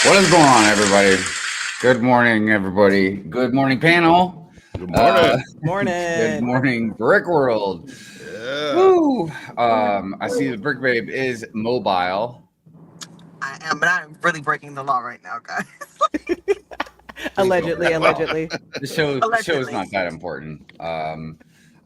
What is going on, everybody? Good morning, everybody. Good morning, panel. Good morning. Good Morning. morning, Brick World. Yeah. Woo! I see the Brick Babe is mobile. I am, but I'm really breaking the law right now, guys. Allegedly. The show is Allegedly. not that important. I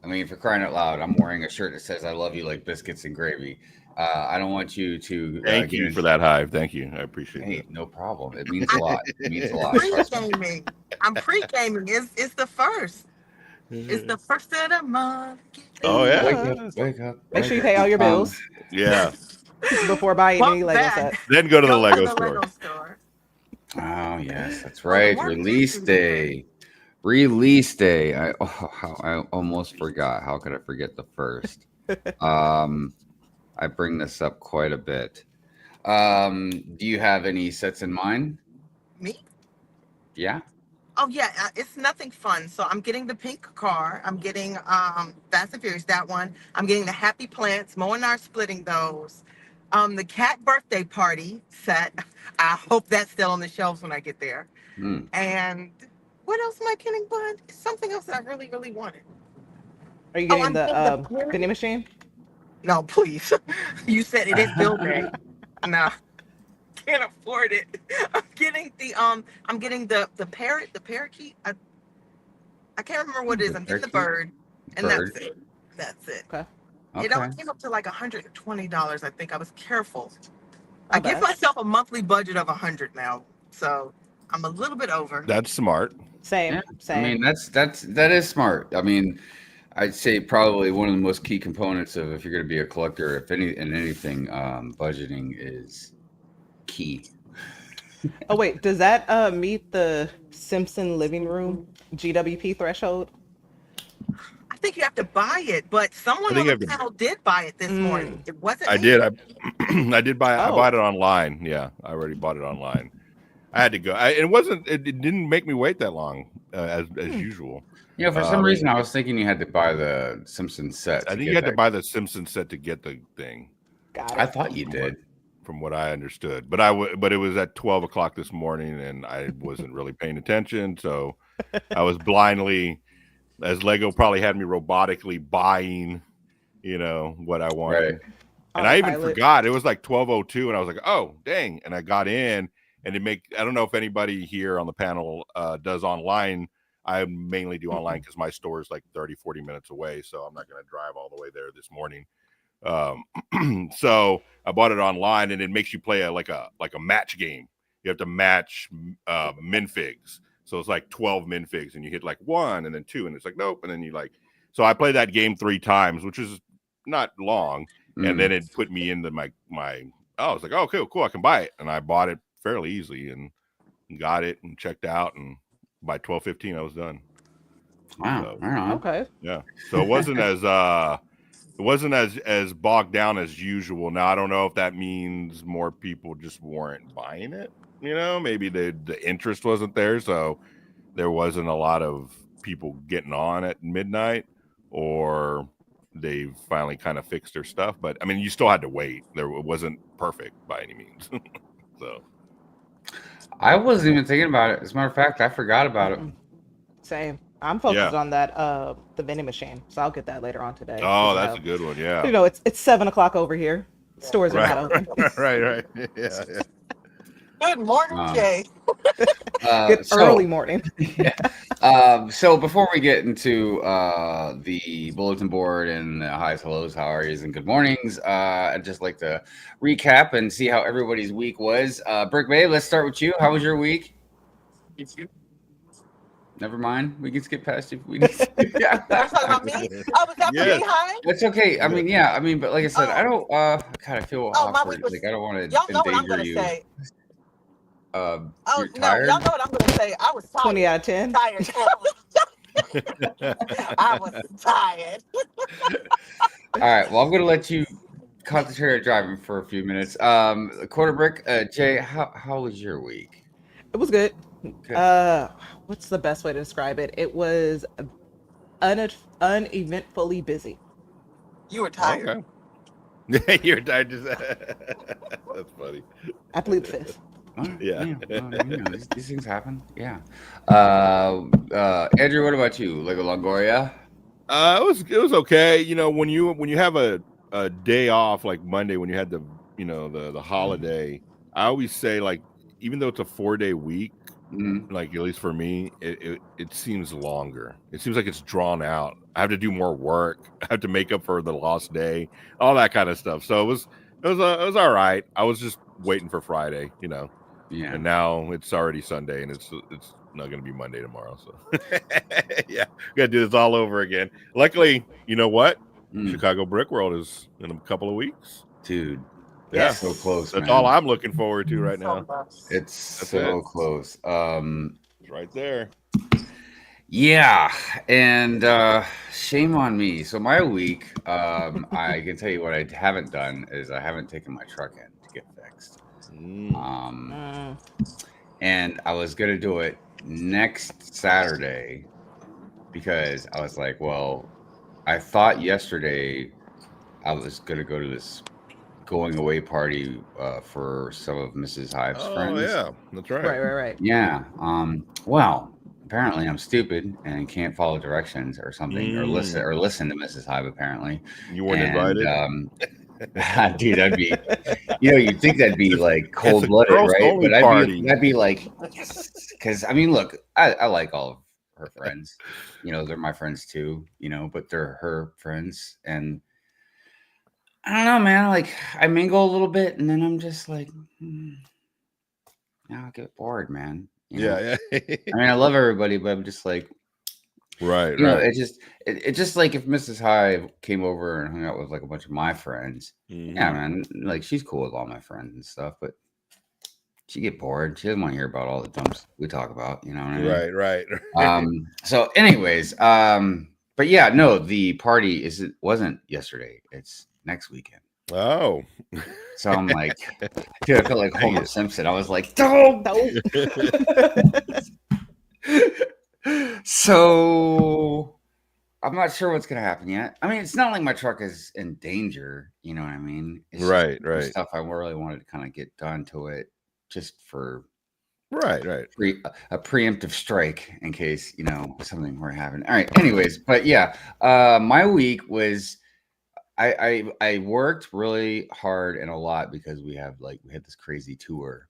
mean, for crying out loud, I'm wearing a shirt that says "I love you like biscuits and gravy." I don't want you to. Thank you for that, Hive. Thank you. I appreciate it. Hey, no problem. It means a lot. It means a lot. Pre-gaming. I'm pre-gaming. It's the first. It's the first of the month. Oh, yeah. Wake up. Make sure you pay all your bills Yeah. before buying any Welcome Lego back. sets. Then go to the Go Lego to the store. Lego store. Oh yes, that's right. what Release is it? day. Release day. I almost forgot. How could I forget the first? I bring this up quite a bit. Do you have any sets in mind? Me? Yeah. Oh yeah, it's nothing fun. So I'm getting the pink car. I'm getting Fast and Furious, that one. I'm getting the Happy Plants. Mo and I are splitting those. The cat birthday party set. I hope that's still on the shelves when I get there. Hmm. And what else am I getting, bud? Something else that I really, really wanted. Are you Oh, getting I'm the getting the vending machine? No, please. You said it is bill day. No, can't afford it. I'm getting the parrot, the parakeet. I can't remember what it is. I'm getting the bird, and Bird. that's it. That's it. Okay. It Okay. only came up to like $120. I think I was careful. I Not give bad. myself a monthly budget of $100 now, so I'm a little bit over. That's smart. Same. Yeah. Same. I mean, that is smart. I mean, I'd say probably one of the most key components of if you're going to be a collector, if anything, budgeting is key. Oh wait, does that meet the Simpson living room GWP threshold? I think you have to buy it, but someone I think on you the have to- panel did buy it this morning. It wasn't I me. did. I did buy. I Oh. bought it online. Yeah, I already bought it online. I had to go. It didn't make me wait that long as usual. You know, for some reason, I was thinking you had to buy the Simpsons set. I think you had to buy the Simpsons set to get the thing. Got it. I thought you did. From what I understood, but but it was at 12 o'clock this morning, and I wasn't really paying attention, so I was blindly, as Lego probably had me robotically buying, what I wanted, Right. and I even Autopilot. forgot it was like 12:02, and I was like, oh dang, and I got in, and I don't know if anybody here on the panel does online. I mainly do online because my store is like 30-40 minutes away, so I'm not going to drive all the way there this morning. So I bought it online, and it makes you play like a match game. You have to match minfigs, so it's like 12 minfigs, and you hit like 1 and then 2, and it's like nope, and then you so I played that game 3 times, which is not long, and then it put me into my I was like, oh cool, I can buy it, and I bought it fairly easily and got it and checked out, and by 12:15 I was done. Wow. So, All right. Okay. yeah, so it wasn't as bogged down as usual. Now I don't know if that means more people just weren't buying it. Maybe the interest wasn't there, so there wasn't a lot of people getting on at midnight, or they finally kind of fixed their stuff. But I mean, you still had to wait. It wasn't perfect by any means. So I wasn't even thinking about it. As a matter of fact, I forgot about it. Same. I'm focused on that the vending machine, so I'll get that later on today. oh, that's a good one. Yeah. It's 7 o'clock over here. Stores are not open. right. Yeah. Good morning, Jay. Good early morning. So before we get into the bulletin board and the highs, hellos, how are yous, and good mornings, I'd just like to recap and see how everybody's week was. Brick Babe, let's start with you. How was your week? Never mind. We can skip past you. We You're talking about me? Oh, was that Yes. for me, Hi? That's okay. I mean, but like I said, I don't. God, I feel Oh, my awkward. week was- Like I don't want to Y'all know what I'm endanger gonna you. say. You're No, tired. y'all know what I'm gonna say. I was tired. 20 out of 10. Tired. I was tired. All right. Well, I'm gonna let you concentrate on driving for a few minutes. Quarter Brick, Jay, how was your week? It was good. Good. What's the best way to describe it? It was uneventfully busy. You were tired. Okay. You're tired. That's funny. I plead the fifth. Well, Yeah. these things happen. Yeah. Andrew, what about you? LegoLongoria? It was okay. You know, when you have a day off like Monday, when you had the the holiday, I always say, like, even though it's a 4-day week, Mhm. like at least for me, it seems longer. It seems like it's drawn out. I have to do more work. I have to make up for the lost day, all that kind of stuff. So it was all right. I was just waiting for Friday, Yeah. and now it's already Sunday, and it's not going to be Monday tomorrow. So yeah, we got to do this all over again. Luckily, you know what? Chicago Brick World is in a couple of weeks, Dude. Yeah, So close, that's man. all I'm looking forward to right now. It's so close. It's right there. Yeah, and shame on me. So my week, I can tell you what I haven't done is I haven't taken my truck in to get fixed. And I was gonna do it next Saturday because I was like, well, I thought yesterday I was gonna go to this going away party for some of Mrs. Hive's friends. Oh yeah, that's right. Right. Yeah. Well, apparently I'm stupid and can't follow directions or something, or listen to Mrs. Hive. Apparently, you weren't invited. Dude, that'd be, you'd think that'd be like cold blooded, right? But I'd be like, yes, because I mean, look, I like all of her friends. They're my friends too. But they're her friends, and I don't know, man. Like, I mingle a little bit, and then I'm just like, now I get bored, man. Yeah. I mean, I love everybody, but I'm just like, right. It just like if Mrs. Hive came over and hung out with like a bunch of my friends, yeah, man. Like, she's cool with all my friends and stuff, but she get bored. She doesn't want to hear about all the dumb stuff we talk about. You know what I mean? Right. So, anyways, but yeah, no, the party wasn't yesterday. It's next weekend. Oh. So I'm like, dude, I felt like Homer Simpson. I was like, don't. So I'm not sure what's gonna happen yet. I mean, it's not like my truck is in danger. You know what I mean? It's right. Stuff I really wanted to kind of get done to it, just for right. A preemptive strike in case something were happening. All right. Anyways, but yeah, my week was. I worked really hard and a lot because we had this crazy tour.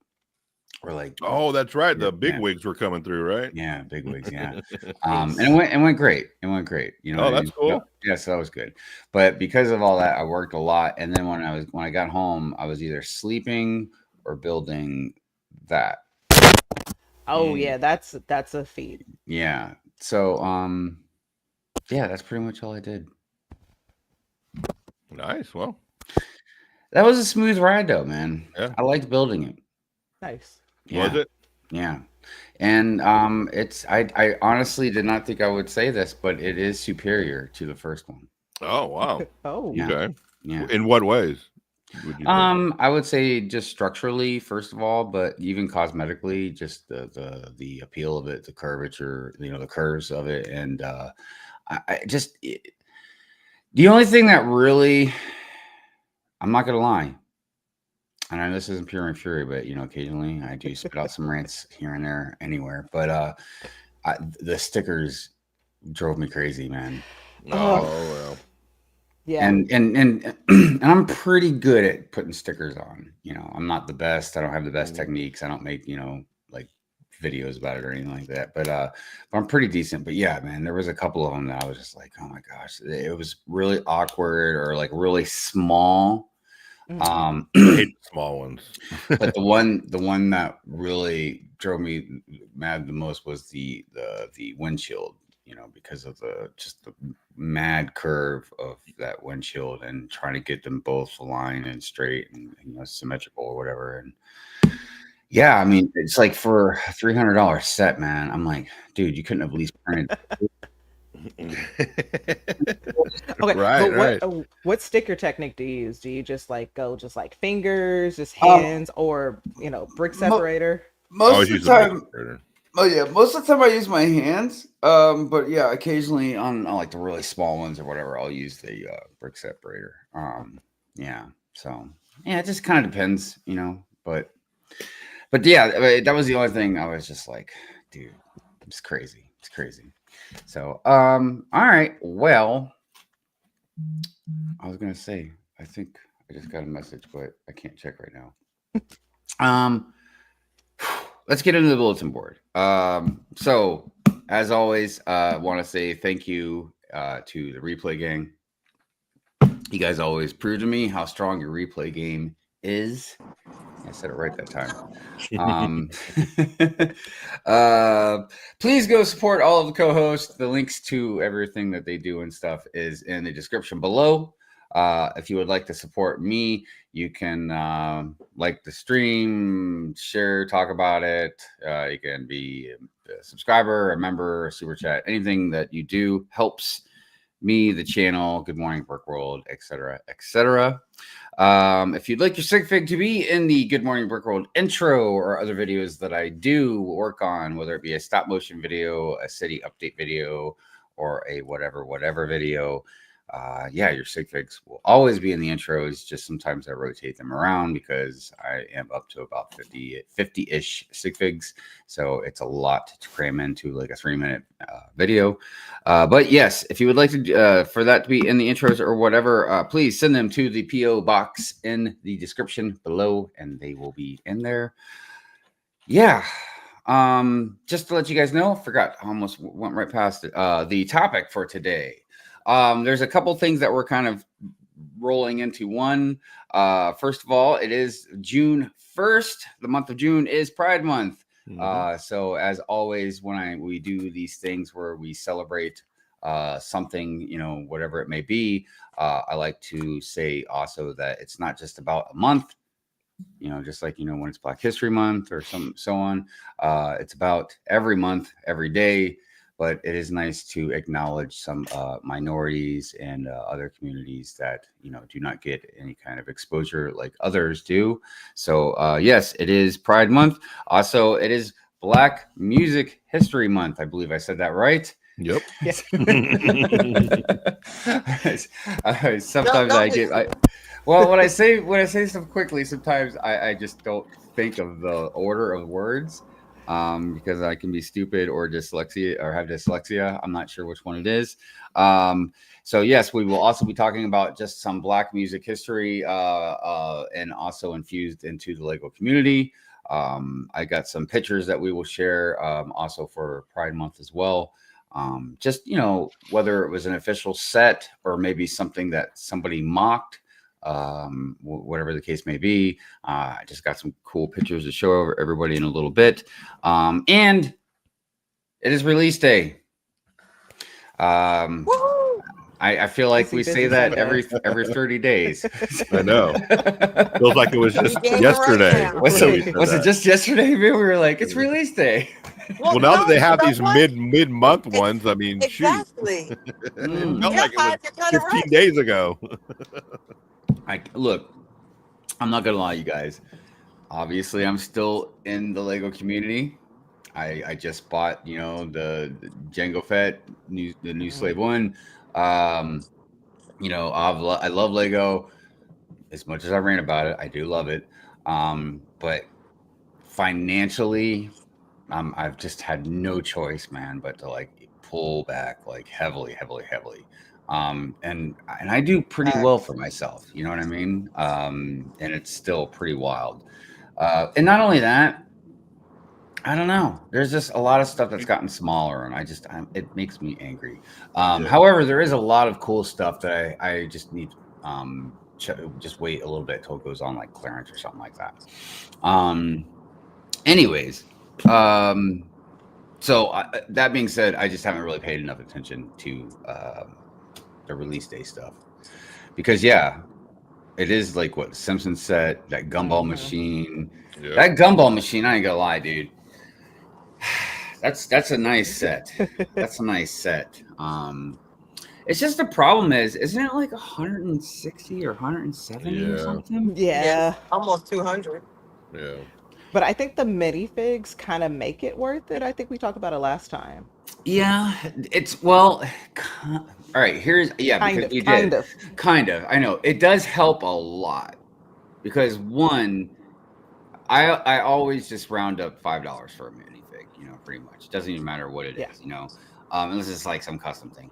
Or oh, that's right. The big wigs were coming through, right? Yeah, big wigs. Yeah, and it went great. It went great. Oh, that's cool. Yeah, so that was good. But because of all that, I worked a lot, and then when I got home, I was either sleeping or building that. Oh yeah, that's a feat. Yeah. So yeah, that's pretty much all I did. Nice. Well, that was a smooth ride, though, man. Yeah. I liked building it. Nice. Yeah. Was it? Yeah. And I honestly did not think I would say this, but it is superior to the first one. Oh wow. Oh. Yeah. Okay. Yeah. In what ways? I would say just structurally, first of all, but even cosmetically, just the appeal of it, the curvature, the curves of it, and the only thing that really, I'm not gonna lie, and I know this isn't pure and fury, but occasionally I do spit out some rants here and there, anywhere. But the stickers drove me crazy, man. Oh well. Yeah. And I'm pretty good at putting stickers on. I'm not the best. I don't have the best techniques. I don't make like videos about it or anything like that. But I'm pretty decent. But yeah, man, there was a couple of them that I was just like, oh my gosh, it was really awkward or like really small. I hate small ones. But the one that really drove me mad the most was the windshield. Because of the mad curve of that windshield and trying to get them both aligned and straight and symmetrical or whatever. And yeah, I mean, it's like for a $300 set, man. I'm like, dude, you couldn't have at least printed. Okay, right. What sticker technique do you use? Do you just go fingers, just hands, or brick separator? Most of the time. Oh yeah, most of the time I use my hands. But yeah, occasionally on like the really small ones or whatever, I'll use the brick separator. Yeah. So yeah, it just kind of depends, But But yeah, that was the only thing I was just like, dude, it's crazy. It's crazy. So, all right. Well, I was gonna say, I think I just got a message, but I can't check right now. Let's get into the bulletin board. So as always, want to say thank you to the replay gang. You guys always prove to me how strong your replay game is. I said it right that time. Please go support all of the co-hosts. The links to everything that they do and stuff is in the description below. If you would like to support me, you can like the stream, share, talk about it. You can be a subscriber, a member, a super chat. Anything that you do helps me, the channel, Good Morning Brick World, etc., etc. If you'd like your sigfig to be in the Good Morning Brick World intro or other videos that I do work on, whether it be a stop motion video, a city update video, or a whatever video, yeah, your sigfigs will always be in the intros. Just sometimes I rotate them around because I am up to about 50-ish sigfigs. So it's a lot to cram into like a 3-minute video. But yes, if you would like to for that to be in the intros or whatever, please send them to the PO box in the description below, and they will be in there. Yeah. Just to let you guys know, forgot, almost went right past it. The topic for today. There's a couple things that we're kind of rolling into one. First of all, it is June 1st. The month of June is Pride Month. So as always, when we do these things where we celebrate something, you know, whatever it may be, I like to say also that it's not just about a month, you know, just like, you know, when it's Black History Month or so on. It's about every month, every day. But it is nice to acknowledge some minorities and other communities that, you know, do not get any kind of exposure like others do. So, yes, it is Pride Month. Also, it is Black Music History Month. I believe I said that right. Yep. Yes. Sometimes well, when I say stuff quickly, sometimes I just don't think of the order of words. Because I can be stupid or dyslexia or have dyslexia. I'm not sure which one it is. So yes, we will also be talking about just some Black music history and also infused into the Lego community. I got some pictures that we will share also for Pride Month as well. Just, you know, whether it was an official set or maybe something that somebody mocked. Whatever the case may be. I just got some cool pictures to show everybody in a little bit. And it is release day. I feel like we say that every 30 days. I know. Feels like it was just yesterday. Was it just yesterday? We were like, it's release day. Well, now that they have these mid-month ones, I mean, exactly. It felt like it was 15 days ago. Look, I'm not gonna lie, you guys. Obviously, I'm still in the Lego community. I just bought, you know, the Jango Fett, the new Slave One. You know, I love Lego as much as I rant about it. I do love it. But financially, I've just had no choice, man, but to like pull back like heavily. And I do pretty well for myself, you know what I mean? And it's still pretty wild. And not only that, I don't know. There's just a lot of stuff that's gotten smaller, and it makes me angry. However, there is a lot of cool stuff that I just need just wait a little bit till it goes on like clearance or something like that. Anyways, so that being said, I just haven't really paid enough attention to the release day stuff, because yeah, it is like what Simpsons set, that gumball machine. Yeah. That gumball machine, I ain't gonna lie, dude. That's a nice set. That's a nice set. It's just the problem isn't it like 160 or 170 or something? Yeah. Almost 200. Yeah. But I think the minifigs kind of make it worth it. I think we talked about it last time. Yeah, it's all right. Here's because we did kind of. I know it does help a lot because one, I always just round up $5 for a minifig. Pretty much doesn't even matter what it Yeah. is. Unless it's like some custom thing.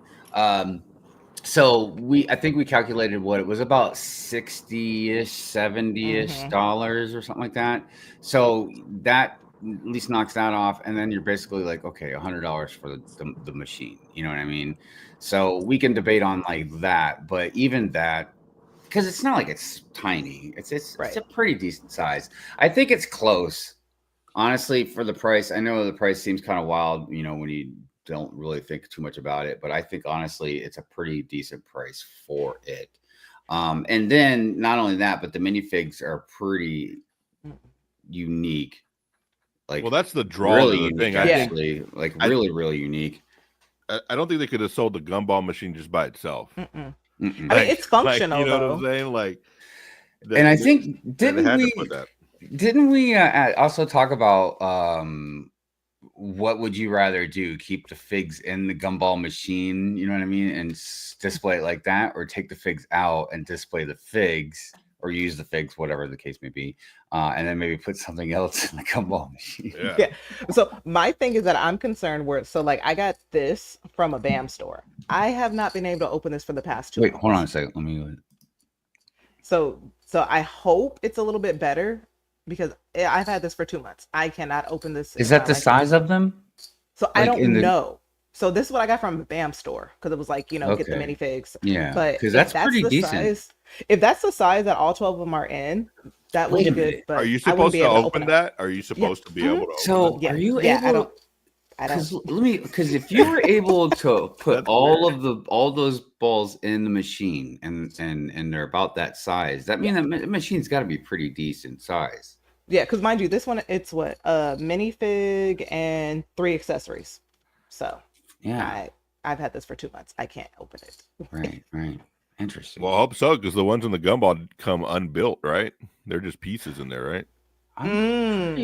So I think we calculated what it was about 60-ish, 70-ish dollars or something like that. So that at least knocks that off, and then you're basically like, okay, $100 for the machine. You know what I mean? So we can debate on like that, but even that, because it's not like it's tiny. It's Right. a pretty decent size. I think it's close, honestly, for the price. I know the price seems kind of wild, when you don't really think too much about it, but I think honestly it's a pretty decent price for it. And then not only that, but the minifigs are pretty unique. Like, well, that's the draw really to the unique, thing. actually. Really unique. I don't think they could have sold the gumball machine just by itself. I mean, it's functional, you know though. what I'm saying? Like, and I think didn't we also talk about what would you rather do? Keep the figs in the gumball machine, you know what I mean, and display it like that, or take the figs out and display the figs, or use the figs, whatever the case may be, and then maybe put something else in the gumball machine. Yeah. So my thing is that I'm concerned like I got this from a BAM store. I have not been able to open this for the past 2 months. Wait, hold on a second. Let me. So I hope it's a little bit better, because I've had this for 2 months. I cannot open this. Is that the size of them? So I don't know. So this is what I got from a BAM store, because it was like, get the minifigs. Yeah, but because that's pretty decent. If that's the size that all 12 of them are in, that would be good. But are you supposed to open that? Are you supposed to be able to open so it? are you able? I don't. Because if you were able to put all those balls in the machine and they're about that size, that means that machine's got to be pretty decent size. Yeah, because mind you, this one, it's what, minifig and 3 accessories. So yeah, I've had this for 2 months. I can't open it. Right. Interesting. Well, I hope so, because the ones in the gumball come unbuilt, right? They're just pieces in there, right? I don't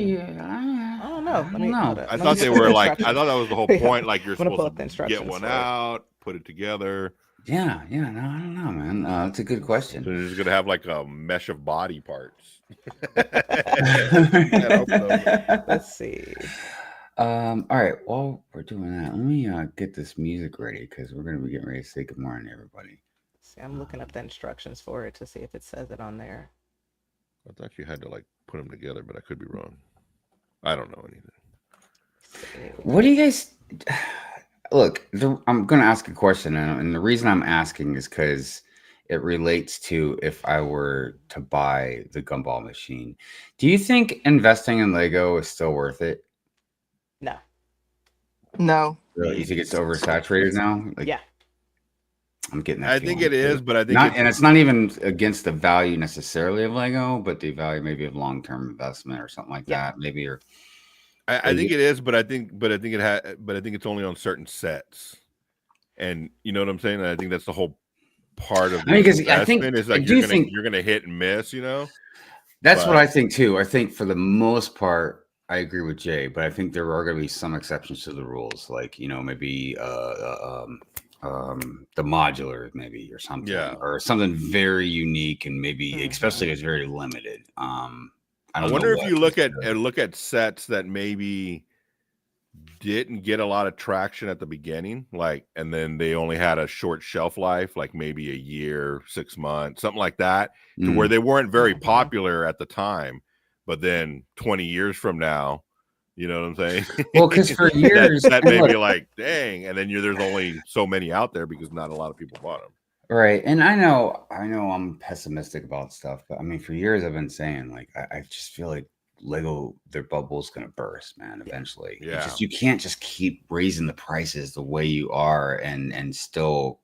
know. Let me know. I thought they were like, I thought that was the whole point. Like, you're supposed to get one out, put it together. Yeah. No, I don't know, man. That's a good question. So you're just gonna have like a mesh of body parts. Let's see. All right. While we're doing that, let me get this music ready, because we're gonna be getting ready to say good morning to everybody. See, I'm looking up the instructions for it to see if it says it on there. I thought you had to like put them together, but I could be wrong. I don't know anything. What do you guys look? I'm going to ask a question, and the reason I'm asking is because it relates to if I were to buy the gumball machine. Do you think investing in Lego is still worth it? No. Really? You think it's oversaturated now? Yeah. I'm getting that. I think it is, but I think it's not even against the value necessarily of Lego, but the value maybe of long-term investment or something like that. Maybe, or I think it is, but I think it's only on certain sets, and you know what I'm saying. And I think that's the whole part of the investment. I think is like you're gonna hit and miss. That's what I think too. I think for the most part, I agree with Jay, but I think there are going to be some exceptions to the rules, like maybe the modular, maybe, or something, or something very unique, and maybe especially it's very limited. I wonder if you look at sets that maybe didn't get a lot of traction at the beginning, and then they only had a short shelf life, like maybe a year, 6 months, something like that, to where they weren't very popular at the time, but then 20 years from now, you know what I'm saying? Well, because for years that may be like, dang, and then there's only so many out there because not a lot of people bought them. Right. And I know I'm pessimistic about stuff, but I mean, for years I've been saying, like, I just feel like Lego, their bubble's gonna burst, man, eventually. Yeah. You can't just keep raising the prices the way you are and still,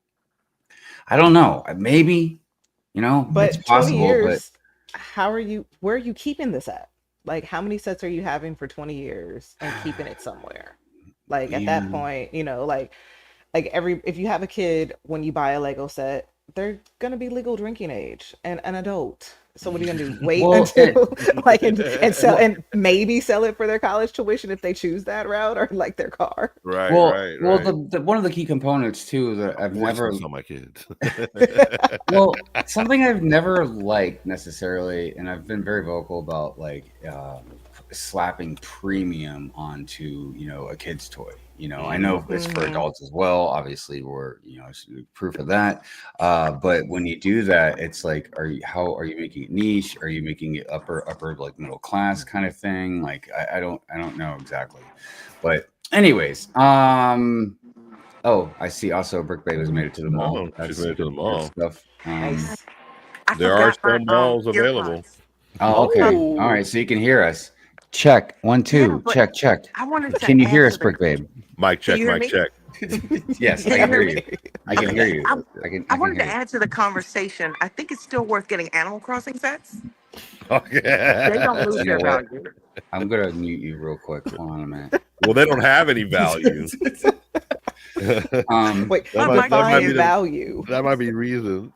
I don't know, maybe, but it's possible, 20 years, where are you keeping this at? Like, how many sets are you having for 20 years and keeping it somewhere? Like, at that point, if you have a kid, when you buy a Lego set, they're gonna be legal drinking age and an adult. So what are you gonna do? Wait Well, until like and sell and maybe sell it for their college tuition if they choose that route, or like their car. Right, well, right, well, right. one of the key components too that I've never on my kids. well, something I've never liked necessarily, and I've been very vocal about, like slapping premium onto a kid's toy. I know it's for adults as well. Obviously, we're proof of that. But when you do that, it's like, how are you making it niche? Are you making it upper like middle class kind of thing? Like I don't know exactly. But anyways, oh, I see. Also, Brick Babe has made it to the mall. Oh, she's made it to the mall. Stuff. Nice. There are some malls available. Oh, okay. Ooh. All right. So you can hear us. Check 1 2. but Check check. I wanted to Can you add hear to us, the- Brick Babe? Mic check, you hear mic me? check. Yes, I Can can you hear hear you. I can hear you. I wanted to add to the conversation. I think it's still worth getting Animal Crossing sets. Okay. They don't lose You their know what? value. I'm gonna mute you real quick. Hold on a minute. Well, they don't have any value. Wait, that might be define value. That might be reason.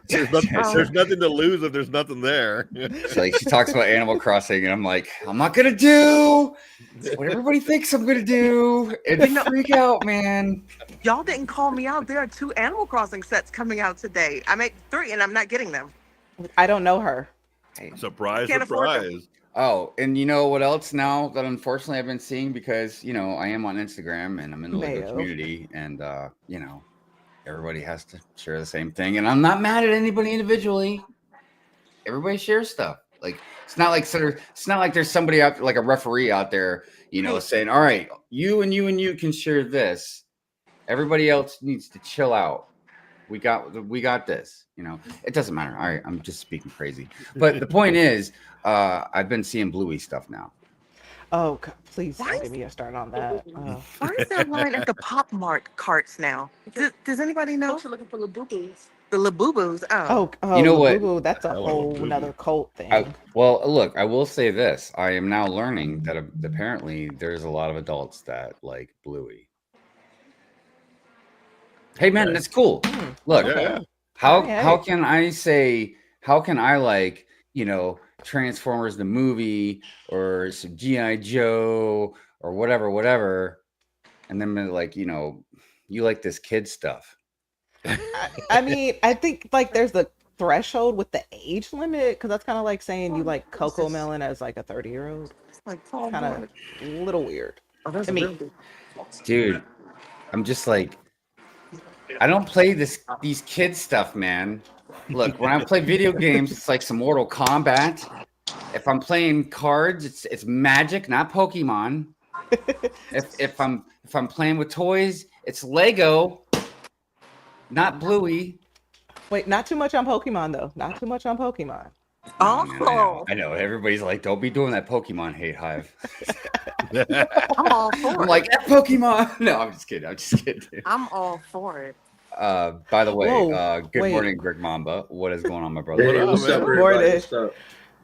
There's nothing to lose if there's nothing there. So, like, she talks about Animal Crossing, and I'm like, I'm not gonna do what everybody thinks I'm gonna do, and freak out, man. Y'all didn't call me out. There are 2 Animal Crossing sets coming out today. I make 3, and I'm not getting them. I don't know her. Surprise, Can't afford them. surprise. Oh, and you know what else now that unfortunately I've been seeing, because I am on Instagram and I'm in the Lego community, and everybody has to share the same thing, and I'm not mad at anybody individually. Everybody shares stuff. Like it's not like there's somebody out, like a referee out there, saying, all right, you and you and you can share this. Everybody else needs to chill out. We got this. It doesn't matter. All right, I'm just speaking crazy. But the point is, I've been seeing Bluey stuff now. Oh, please don't get me a start on that. Why is there line at the Pop Mart carts now? Does anybody know? Those are looking for the boo-boos. The Labubus. Oh. Oh, You know what? Boo-boo, that's a whole another cult thing. Well, look, I will say this. I am now learning that apparently there's a lot of adults that like Bluey. Hey, man, that's cool. Look, how can I like, Transformers the movie or some G.I. Joe or whatever, and then like, you like this kid stuff. I mean, I think like there's the threshold with the age limit, because that's kind of like saying you like Coco Melon as like a 30-year-old. It's like kind of a little weird to me. Dude, I'm just like, I don't play these kid stuff, man. Look, when I play video games, it's like some Mortal Kombat. If I'm playing cards, it's Magic, not Pokemon. If I'm playing with toys, it's Lego, not Bluey. Wait, not too much on Pokemon though. Not too much on Pokemon. Oh, I know. Everybody's like, don't be doing that Pokemon hate, Hive. I'm all for it. I'm like, that Pokemon. No, I'm just kidding. I'm all for it. By the way, good morning, Greg Mamba. What is going on, my brother? Hey, what's up, everybody? What's up?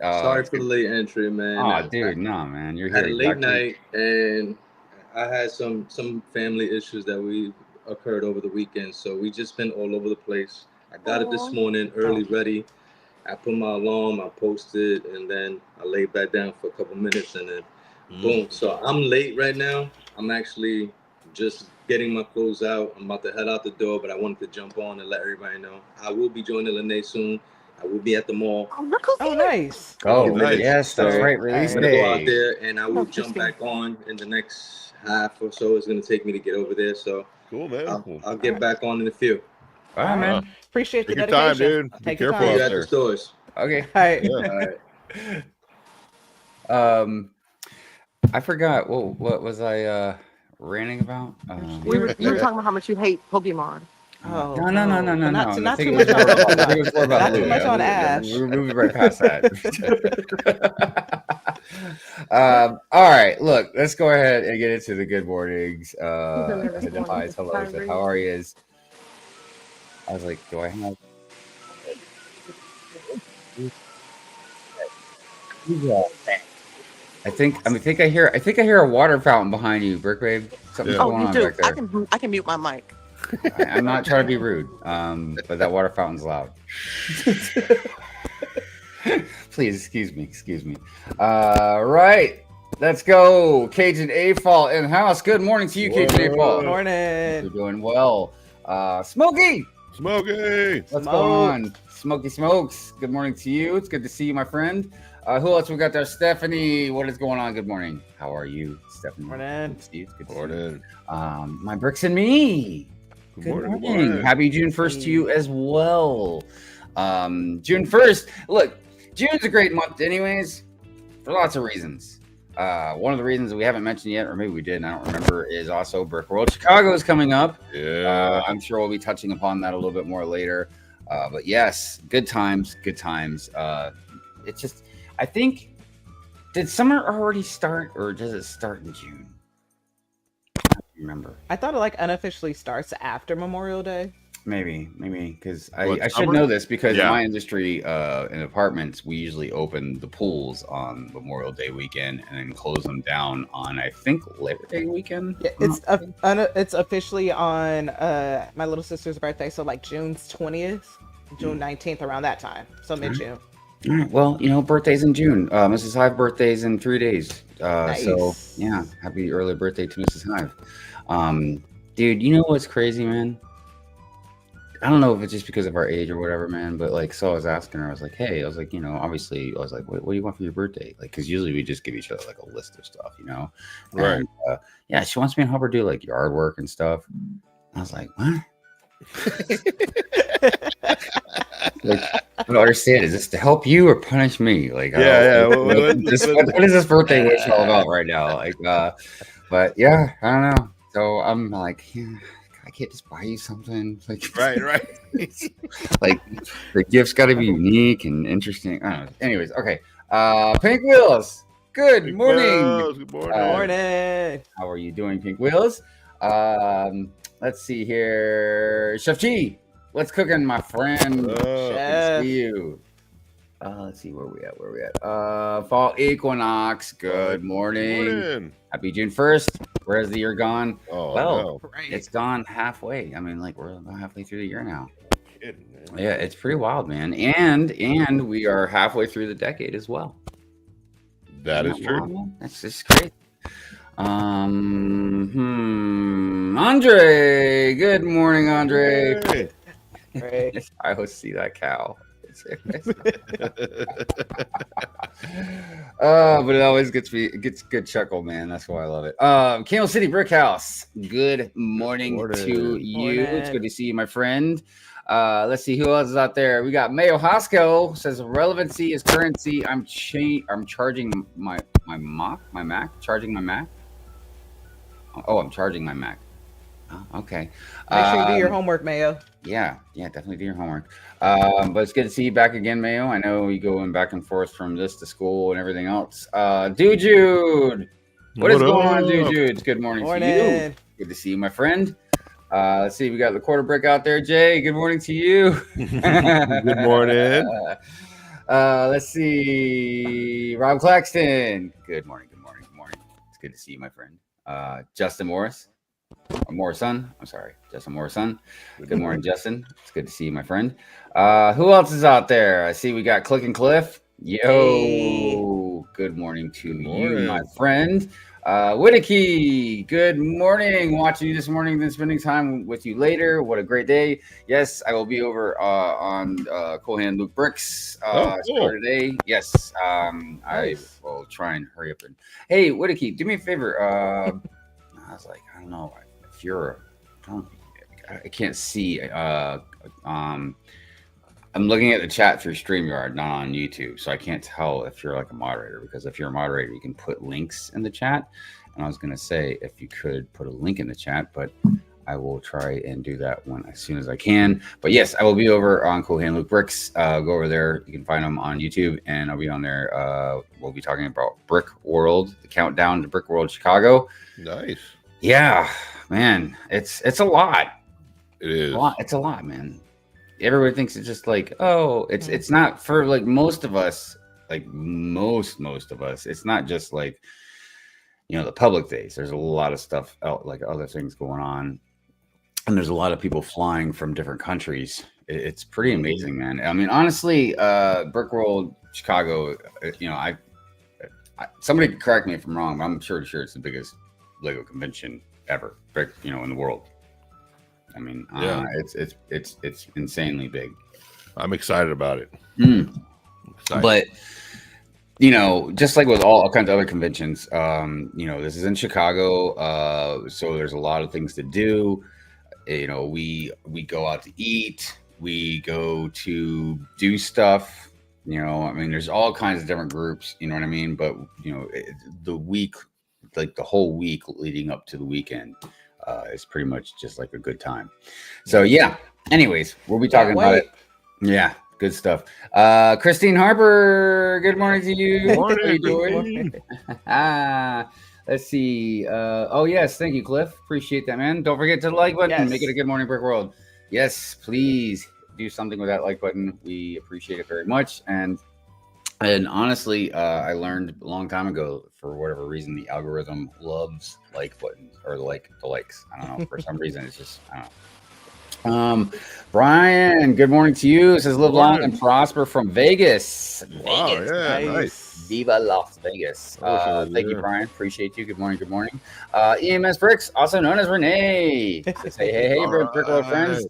Uh, Sorry for the late entry, man. Oh, dude, no, man. You're I had here a late exactly. night, and I had some family issues that we occurred over the weekend, so we just been all over the place. I got it this morning, early, ready. I put my alarm, I posted, and then I laid back down for a couple minutes, and then boom. So I'm late right now. I'm actually just getting my clothes out. I'm about to head out the door, but I wanted to jump on and let everybody know. I will be joining Lene soon. I will be at the mall. Oh, nice. Oh, nice. yes, that's right. Release I'm gonna go out day. there, and I will jump back on in the next half or so. It's gonna take me to get over there, so Cool, man. I'll get back on in a few. All right, man. Appreciate the Take your time, dedication. dude. Be Take your careful See time. you out at the there. stores. Okay. All right. Yeah. All right. I forgot. What was I ranting about? You were talking about how much you hate Pokemon. Oh, No. Not I too think much it on was more about- Pokemon. I think it was more about Not too Bluey. much on Ash. We're moving right past that. All right, look, let's go ahead and get into the good mornings. The highs, hellos, and how are you? I was like, do I have? I think I hear a water fountain behind you, Brick Babe. Something's Yeah. going Oh, you on do. back there. I can mute my mic. I'm not trying to be rude, but that water fountain's loud. Please excuse me. Right, let's go. Cajun A-Fall in the house. Good morning to you, Cajun A-Fall. Morning. You're doing well. Smokey. What's going on? Smokey Smokes. Good morning to you. It's good to see you, my friend. Who else we got there? Stephanie. What is going on? Good morning. How are you, Stephanie? Morning. Good to see you. It's good to Morning. see you. My bricks and me. Good morning. Happy June 1st to you as well. June 1st. Look, June's a great month anyways, for lots of reasons. One of the reasons we haven't mentioned yet, or maybe we did, and I don't remember, is also Brick World Chicago is coming up. Yeah. I'm sure we'll be touching upon that a little bit more later. But yes, good times. It's just, I think, did summer already start, or does it start in June? I don't remember. I thought it like unofficially starts after Memorial Day. Maybe, because What, I should summer? know this because Yeah. in my industry, in apartments, we usually open the pools on Memorial Day weekend and then close them down on, I think, Labor Day weekend. Yeah, it's officially on my little sister's birthday, so like June 20th, June 19th, around that time. So mid-June. All right, well, birthdays in June. Mrs. Hive birthday's in 3 days. So, Nice. yeah, happy early birthday to Mrs. Hive. Dude, you know what's crazy, man? I don't know if it's just because of our age or whatever, man, but so I was asking her, I was like, hey, I was like, obviously, I was like, what do you want for your birthday? Like, because usually we just give each other like a list of stuff, Right. And, yeah, she wants me to help her do like yard work and stuff. I was like, what? Like, I don't understand. Is this to help you or punish me? Like, Yeah. what is this birthday wish all about right now? Like, but yeah, I don't know. So I'm like, I can't just buy you something. Like, Right. like the gift's got to be unique and interesting. I don't know. Anyways, okay. Pink Wheels. Good morning. Good morning. Morning. How are you doing, Pink Wheels? Let's see here. Chef G, what's cooking, my friend? Good to Chef. see you. Let's see where we at. Fall equinox. Good morning. Happy June 1st. Where's the year gone? Oh, Well, no. Right. It's gone halfway. I mean, we're about halfway through the year now. Kidding, man. Yeah, it's pretty wild, man. And we are halfway through the decade as well. That is Isn't true. wild, man? That's just great. Andre. Good morning, Andre. Hey. Right. I always see that cow. But it always gets good chuckle, man. That's why I love it. Camel City Brick House. Good morning to you. Morning. It's good to see you, my friend. Let's see who else is out there. We got Mayo Hosco says relevancy is currency. I'm charging my Mac. Charging my Mac. Oh, I'm charging my Mac. Oh, okay. Make sure you do your homework, Mayo. Yeah, definitely do your homework. But it's good to see you back again, Mayo. I know you going back and forth from this to school and everything else. Jude. What is going on, Jude? It's good morning to you. Good to see you, my friend. Let's see, we got the quarter brick out there, Jay. Good morning to you. Good morning. Let's see, Rob Claxton. Good morning. It's good to see you, my friend. Justin Morris. Morrison. I'm sorry, Justin Morrison. Good morning, Justin. It's good to see you, my friend. Who else is out there? I see we got Click and Cliff. Yo, Hey. Good morning to Good you, morning. my friend. Whittaky, good morning. Watching you this morning, then spending time with you later. What a great day. Yes, I will be over on Cool Hand Luke Bricks cool. today. Yes, Nice. I will try and hurry up. And hey, Whittaky, do me a favor. I was like, I don't know if you're, I can't see. I'm looking at the chat through StreamYard, not on YouTube, so I can't tell if you're like a moderator, because if you're a moderator, you can put links in the chat. And I was going to say if you could put a link in the chat, but I will try and do that as soon as I can. But yes, I will be over on Cool Hand Luke Bricks. Go over there. You can find them on YouTube, and I'll be on there. We'll be talking about Brick World, the countdown to Brick World Chicago. Nice. Yeah, man, it's a lot. It is. It's a lot, man. Everybody thinks it's just like, oh, it's not for like most of us, like most of us. It's not just like, the public days. There's a lot of stuff out, like other things going on. and there's a lot of people flying from different countries. It's pretty amazing, man. I mean, honestly, Brick World Chicago, you know, I somebody could correct me if I'm wrong, but I'm sure it's the biggest Lego convention ever, you know, in the world. I mean, it's insanely big. I'm excited about it. But you know, just like with all kinds of other conventions, you know, this is in Chicago, so there's a lot of things to do. You know, we go out to eat, we go to do stuff. You know, I mean, there's all kinds of different groups. You know what I mean? But you know, the week, like the whole week leading up to the weekend, is pretty much just like a good time. So yeah. Anyways, we'll be talking about it. Yeah. Good stuff. Christine Harper, good morning to you. Morning. How you doing? Let's see. Oh, yes. Thank you, Cliff. Appreciate that, man. Don't forget to like button. Yes. Make it a good morning, Brick World. Yes, please do something with that like button. We appreciate it very much. And honestly, I learned a long time ago, for whatever reason, the algorithm loves like buttons or the likes. I don't know. For some reason, it's just, I don't know. Brian, good morning to you. It says live long and prosper from Vegas. Wow, Vegas. yeah, nice. Viva Las Vegas. Thank you, Brian. Appreciate you. Good morning. Good morning. EMS Bricks, also known as Renee. Says, hey, Brick World friends.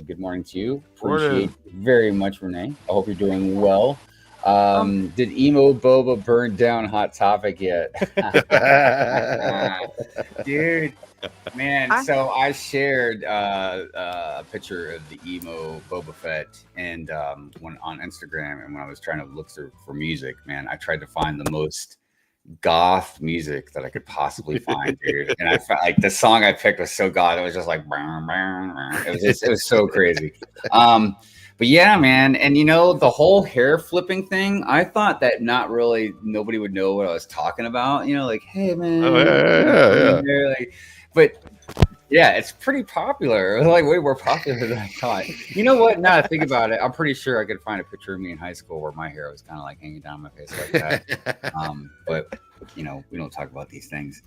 Good morning to you. Appreciate you very much, Renee. I hope you're doing well. Did Emo Boba burn down Hot Topic yet? Dude, man, so I shared a picture of the Emo Boba Fett and when on Instagram, and when I was trying to look for music, man, I tried to find the most goth music that I could possibly find, dude. And I felt like the song I picked was so goth, it was just like it was so crazy. But yeah, man, and you know, the whole hair flipping thing, I thought that nobody would know what I was talking about. You know, like, hey man, yeah. Like, but yeah, it's pretty popular. Like way more popular than I thought. You know what? Now that I think about it, I'm pretty sure I could find a picture of me in high school where my hair was kind of like hanging down my face like that. But you know, we don't talk about these things.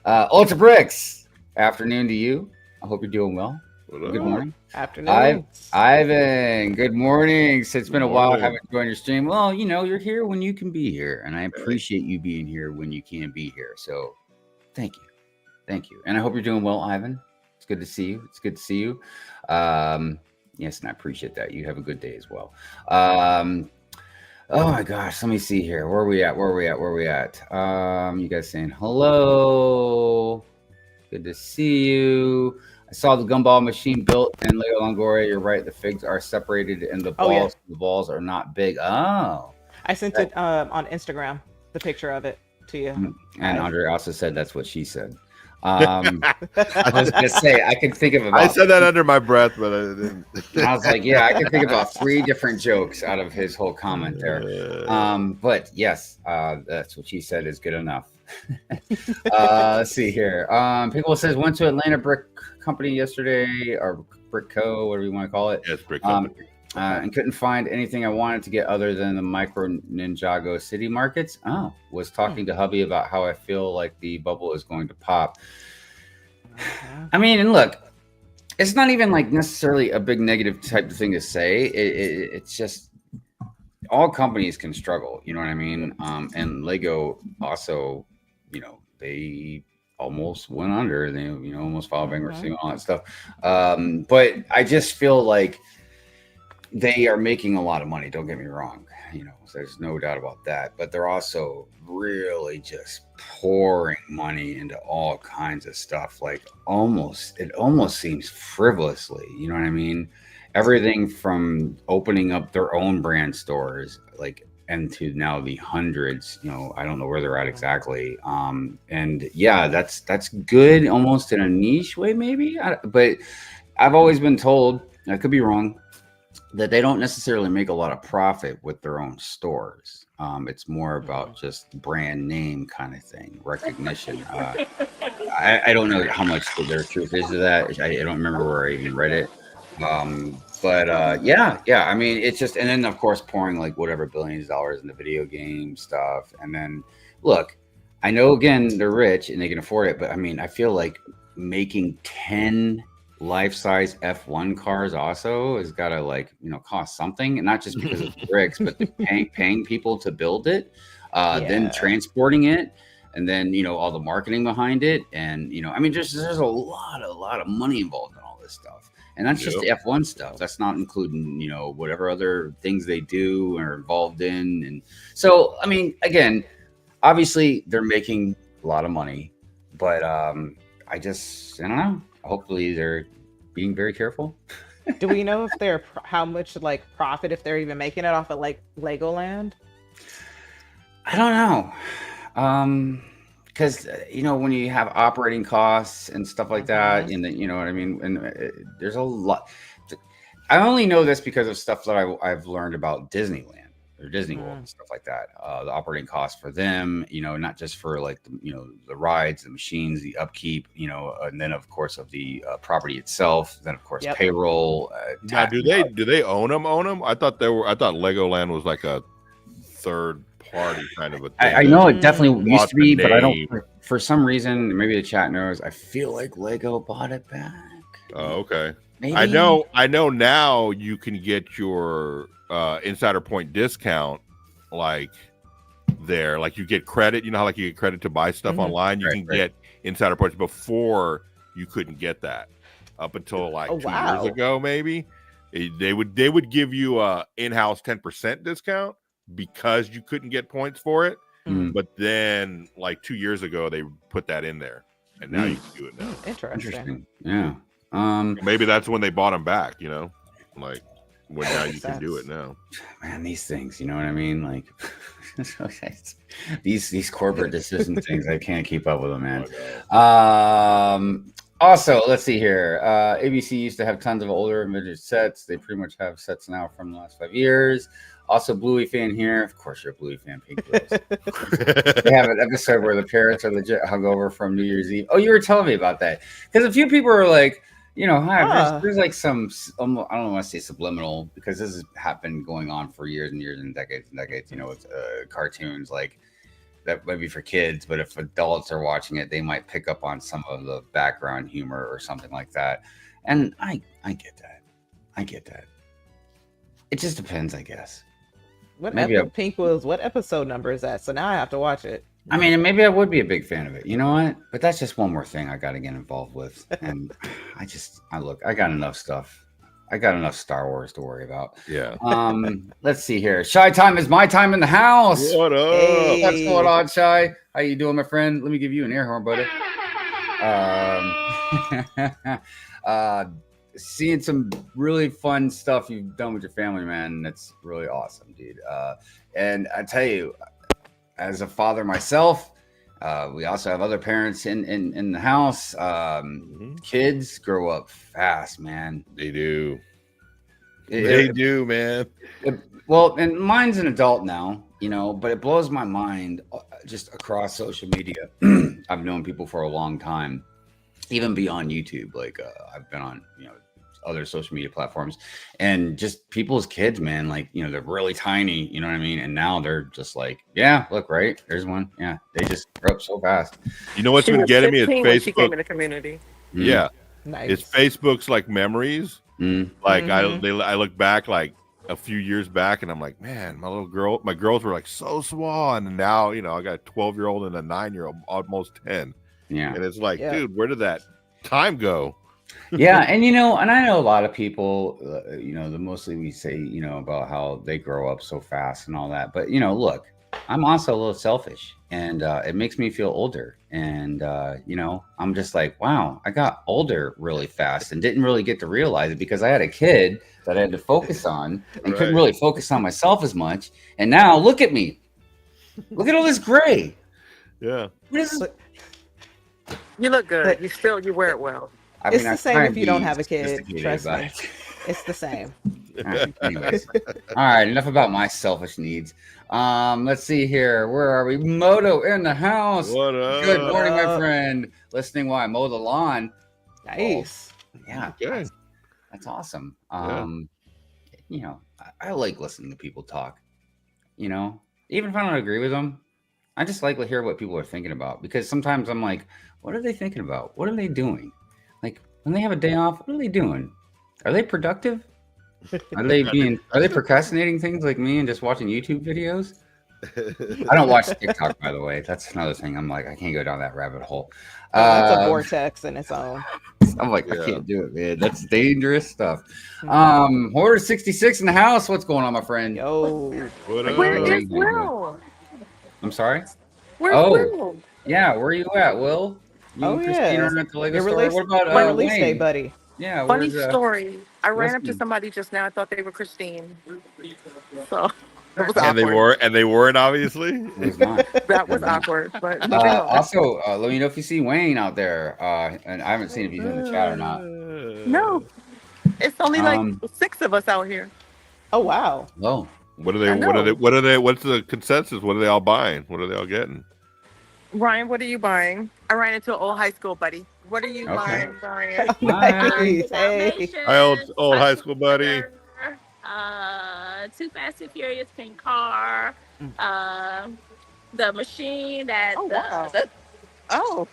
Ultrabricks, afternoon to you. I hope you're doing well. Good morning. Afternoon. Ivan, good morning. So it's been a while. I haven't joined your stream. Well, you know, you're here when you can be here, and I appreciate you being here when you can be here. So thank you. And I hope you're doing well, Ivan. It's good to see you. Yes, and I appreciate that. You have a good day as well. Oh my gosh, let me see here. Where are we at? You guys saying hello. Good to see you. I saw the gumball machine built in LegoLongoria. You're right. The figs are separated and the balls are not big. Oh. I sent it on Instagram, the picture of it to you. And Andre also said that's what she said. I was going to say, I could think of about... I said that under my breath, but I didn't. I was like, yeah, I can think about 3 different jokes out of his whole comment there. But yes, that's what she said is good enough. Let's see here. People says went to Atlanta Brick Company yesterday, or Brick Co, whatever you want to call it. Yes, Brick Company. And couldn't find anything I wanted to get other than the micro Ninjago city markets. Was talking to hubby about how I feel like the bubble is going to pop. I mean, and look, it's not even like necessarily a big negative type of thing to say. It's just all companies can struggle, you know what I mean? And Lego also, you know, they almost went under. They, you know, almost filed bankruptcy and all that stuff. But I just feel like they are making a lot of money. Don't get me wrong. You know, so there's no doubt about that. But they're also really just pouring money into all kinds of stuff. Like it almost seems frivolously. You know what I mean? Everything from opening up their own brand stores, like, and to now the hundreds. You know, I don't know where they're at exactly. And yeah, that's good, almost in a niche way, maybe. But I've always been told, I could be wrong, that they don't necessarily make a lot of profit with their own stores. It's more about just brand name kind of thing, recognition. I don't know how much their truth is to that. I don't remember where I even read it. But yeah. I mean, it's just, and then of course pouring like whatever billions of dollars into video game stuff. And then look, I know again they're rich and they can afford it, but I mean, I feel like making 10 life-size F1 cars also has got to like cost something, and not just because of the bricks, but the paying people to build it, then transporting it, and then all the marketing behind it, and I mean, there's a lot of money involved in all this stuff, and that's just the F1 stuff. That's not including whatever other things they do or are involved in, and so I mean, again, obviously they're making a lot of money, but I don't know. Hopefully they're being very careful. Do we know if they're how much like profit if they're even making it off of like Legoland? I don't know. Because when you have operating costs and stuff like that, and then, you know what I mean, and there's a lot. I only know this because of stuff that I've learned about Disneyland or Disney World and stuff like that. The operating costs for them, not just for like the rides, the machines, the upkeep, and then of course of the property itself. Then of course payroll. Now, do they own them? I thought Legoland was like a third party kind of a thing. I know it definitely used to be, but I don't. For some reason, maybe the chat knows. I feel like Lego bought it back. Oh, okay. Maybe. I know. Now you can get your insider point discount, like there, like you get credit. You know how like you get credit to buy stuff online. You can get insider points. Before you couldn't get that up until like 2 years ago, maybe. They would give you a in-house 10% discount because you couldn't get points for it. But then like 2 years ago they put that in there, and now you can do it now. Interesting. Yeah. Maybe that's when they bought them back. Like when now you can do it now. Man, these things, you know what I mean? Like these corporate decision things, I can't keep up with them, man. Also, let's see here. ABC used to have tons of older vintage sets. They pretty much have sets now from the last 5 years. Also, Bluey fan here. Of course, you're a Bluey fan, Pink Girls. They have an episode where the parents are legit hungover from New Year's Eve. Oh, you were telling me about that. Because a few people are like, hi, there's like some, I don't want to say subliminal, because this has been going on for years and years and decades, with cartoons like that might be for kids, but if adults are watching it, they might pick up on some of the background humor or something like that. And I get that. I get that. It just depends, I guess. What episode number is that? So now I have to watch it. I mean, maybe I would be a big fan of it. You know what? But that's just one more thing I got to get involved with. And I got enough stuff. I got enough Star Wars to worry about. Yeah. Let's see here. Shy time is my time in the house. What up? Hey. What's going on, Shy? How you doing, my friend? Let me give you an air horn, buddy. Seeing some really fun stuff you've done with your family, man. That's really awesome, dude. And I tell you, as a father myself, we also have other parents in the house. Kids grow up fast, man. They do. They do, man. Well, and mine's an adult now, but it blows my mind just across social media. I've known people for a long time, even beyond YouTube. Like I've been on, other social media platforms, and just people's kids, man, like, they're really tiny, you know what I mean? And now they're just like, yeah, look, right, there's one. Yeah, they just grow up so fast. You know what's been getting me is Facebook. She came in the community. Yeah. Nice. It's Facebook's like memories. Like I look back like a few years back, and I'm like, man, my girls were like so small, and now I got a 12-year-old and a 9-year-old, almost 10. Yeah. And it's like, dude, where did that time go? Yeah, and and I know a lot of people, the mostly we say, about how they grow up so fast and all that. But look, I'm also a little selfish, and it makes me feel older. And I'm just like, wow, I got older really fast and didn't really get to realize it because I had a kid that I had to focus on and couldn't really focus on myself as much. And now look at me, look at all this gray. Yeah, what is this? You look good. You wear it well. It's the same if you don't have a kid. Trust me. It's the same. Anyways. All right, enough about my selfish needs. Let's see here. Where are we? Moto in the house. What up? Good morning, my friend. Listening while I mow the lawn. Nice. Yeah. Okay. That's awesome. I like listening to people talk. Even if I don't agree with them, I just like to hear what people are thinking about, because sometimes I'm like, what are they thinking about? What are they doing? Like when they have a day off, what are they doing? Are they productive? Are they procrastinating things like me and just watching YouTube videos? I don't watch TikTok, by the way. That's another thing. I'm like, I can't go down that rabbit hole. It's a vortex in its own. I'm like, I Yeah. can't do it, man. That's dangerous stuff. Mhm. Hoarder 66 in the house. What's going on, my friend? Yo, What up? Where How is you doing? Will? I'm sorry. Where's Oh. Will? Yeah, where are you at, Will? You Oh, and Christine yeah. are at the Lego your store. release, What about your release Wayne? day, buddy. Yeah, Funny where's story. I ran up to Weston? somebody just now. I thought they were Christine. So it was And awkward. they weren't obviously. It was not. That was awkward. But moving on. Also, let me know if you see Wayne out there. And I haven't seen if he's in the chat or not. No, it's only like Um, 6 of us out here. Oh wow. Oh, What are I they? What's the consensus? What are they all buying? What are they all getting? Ryan, what are you buying? I ran into an old high school buddy. What are you Okay. buying, Ryan? Nice. Hey. Hi, old high school buddy. Too Fast and Furious pink car, the machine that Oh, wow. Oh,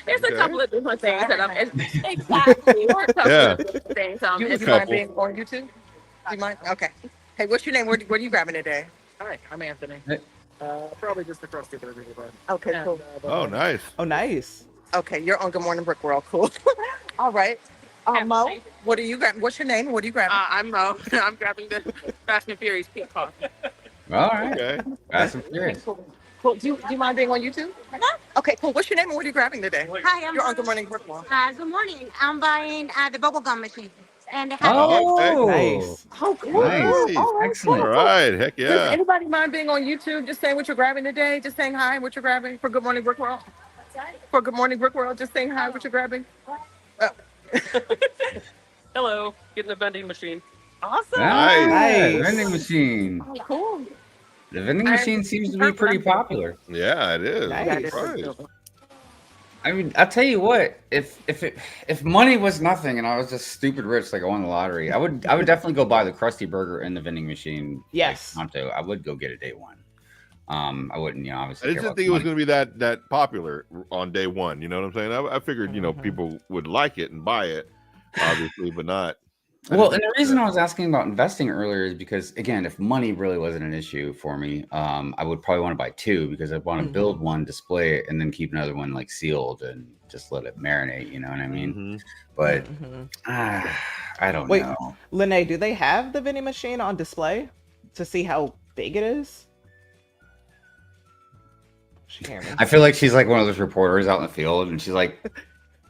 there's Okay. a couple of different things that I'm exactly. There's a couple Yeah. of different things. do you It's mind couple. being on YouTube? Do you mind? Okay. Hey, what's your name? What are you grabbing today? Hi, I'm Anthony. Hey. Probably just the crusty burger, but Okay, cool. Oh, nice. Oh, nice. Okay, you're on Good Morning Brick World. Cool. All right. Mo, what are you grabbing? What's your name? What are you grabbing? I'm Mo. I'm grabbing the Fast and Furious pink car. all right. Okay. Fast and Furious. Cool. Do you mind being on YouTube? Okay, cool. What's your name and what are you grabbing today? Hi, You're on Good Morning Brick World. good morning. I'm buying the bubble gum machine. And the Oh, Nice. Oh, cool. Nice. All right, Excellent. All right. Heck Does yeah. anybody mind being on YouTube? Just saying what you're grabbing today. Just saying hi, what you're grabbing for Good Morning Brick World. For Good Morning Brick World, just saying hi, what you're grabbing. hello, getting the vending machine. Awesome. Nice. Nice. Vending machine. Oh, cool. The vending machine seems to be pretty popular. Yeah, it is. Nice. I'm surprised. I mean, I'll tell you what. If money was nothing and I was just stupid rich, like I won the lottery, I would definitely go buy the Krusty Burger and the vending machine. Yes. Like, Tonto. I would go get it day one. I wouldn't, obviously. I care didn't about think the it was money. going to be that popular on day one. You know what I'm saying? I figured, Mhm. people would like it and buy it, obviously, but not. Well, and the reason I was asking about investing earlier is because, again, if money really wasn't an issue for me, I would probably want to buy 2 because I'd want to build one, display it, and then keep another one like sealed and just let it marinate. You know what I mean? Mhm. But Mhm. I don't Wait. know. Lene, do they have the vending machine on display to see how big it is? She can't hear me. I feel like she's like one of those reporters out in the field, and she's like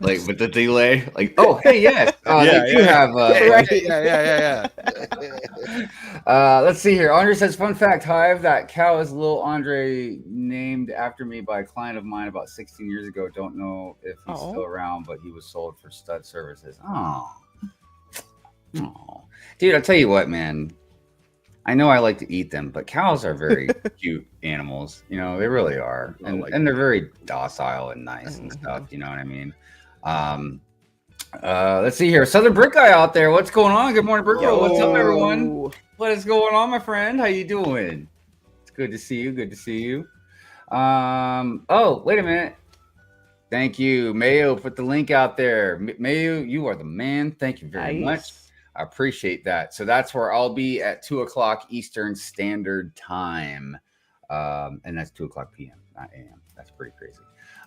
with the delay, like, oh, hey, yes, they do have. Yeah. Let's see here. Andre says, fun fact, Hive, that cow is little Andre, named after me by a client of mine about 16 years ago. Don't know if he's Oh. still around, but he was sold for stud services. Oh, dude, I'll tell you what, man. I know I like to eat them, but cows are very cute animals. You know, they really are. I like And they're very docile and nice and stuff. You know what I mean? Let's see here. Southern Brick Guy out there. What's going on? Good morning, Brick Guy. What's up, everyone? Yo. What is going on, my friend? How you doing? It's good to see you. Good to see you. Oh, wait a minute. Thank you, Mayo. Put the link out there. Mayo, you are the man. Thank you very much. Nice. I appreciate that. So that's where I'll be at 2:00 Eastern Standard Time. And that's 2:00 p.m., not a.m. That's pretty crazy.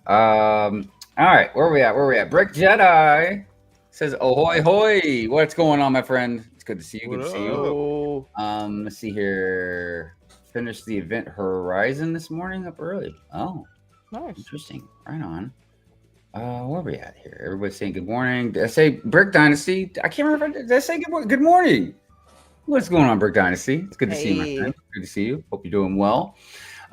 All right, where are we at? Brick Jedi says, ahoy, hoy. What's going on, my friend? It's good to see you. Good to see you. Oh. Let's see here. Finished the event Horizon this morning up early. Oh, Nice. interesting. Right on. Where are we at here? Everybody's saying good morning. Did I say Brick Dynasty? I can't remember. Did I say good morning? What's going on, Brick Dynasty? It's good to see you, my Hey. friend. Good to see you. Hope you're doing well.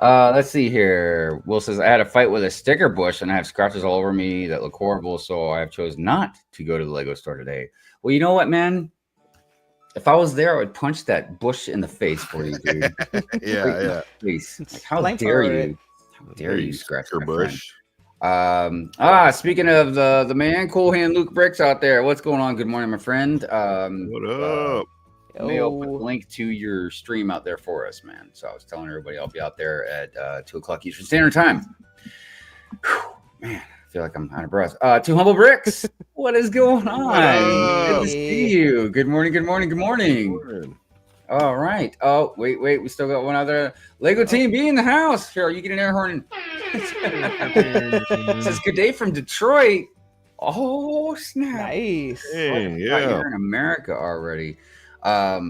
Let's see here. Will says, I had a fight with a sticker bush and I have scratches all over me that look horrible, so I have chosen not to go to the Lego store today. Well, you know what, man? If I was there, I would punch that bush in the face for you, dude. Yeah. Face. Like, how Blank dare for you? it. How dare you scratch Sticker my friend? bush. Speaking of the man, Cool Hand Luke Bricks out there. What's going on? Good morning, my friend. What up? May I'll put a Oh, link to your stream out there for us, man. So I was telling everybody I'll be out there at 2 o'clock Eastern Standard Time. Whew, man, I feel like I'm out of breath. Two Humble Bricks, what is going on? Good to see you. Good morning, good morning, good morning. All right. Oh, wait. We still got one other Lego Team B in the house. Here, you get an air horn. Says good day from Detroit. Oh, snap. nice. Hey, God, yeah. you're in America already. Yeah,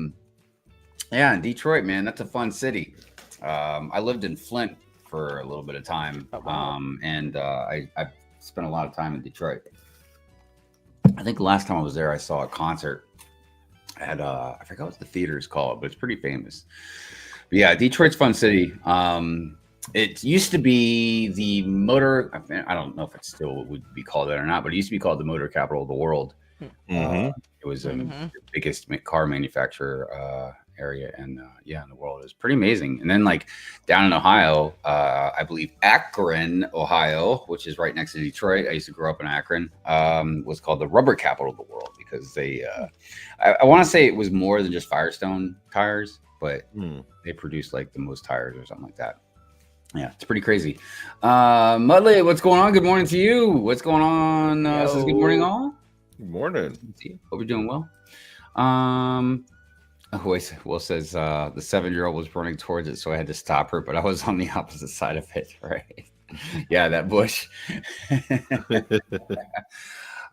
in Detroit, man, that's a fun city. I lived in Flint for a little bit of time. Oh, wow. And I spent a lot of time in Detroit. I think the last time I was there, I saw a concert at I forgot what the theater is called, but it's pretty famous. But yeah, Detroit's a fun city. It used to be the motor. I don't know if it still would be called that or not, but it used to be called the motor capital of the world. It was the biggest car manufacturer area in the world. It was pretty amazing. And then like down in Ohio, I believe Akron, Ohio, which is right next to Detroit. I used to grow up in Akron. Was called the rubber capital of the world because they I want to say it was more than just Firestone tires, but they produced like the most tires or something like that. Yeah, it's pretty crazy. Mudley, what's going on? Good morning to you. What's going on? Says good morning, all. Good morning. Hope you're doing well. Will says the 7-year-old was running towards it, so I had to stop her, but I was on the opposite side of it, right? Yeah, that bush.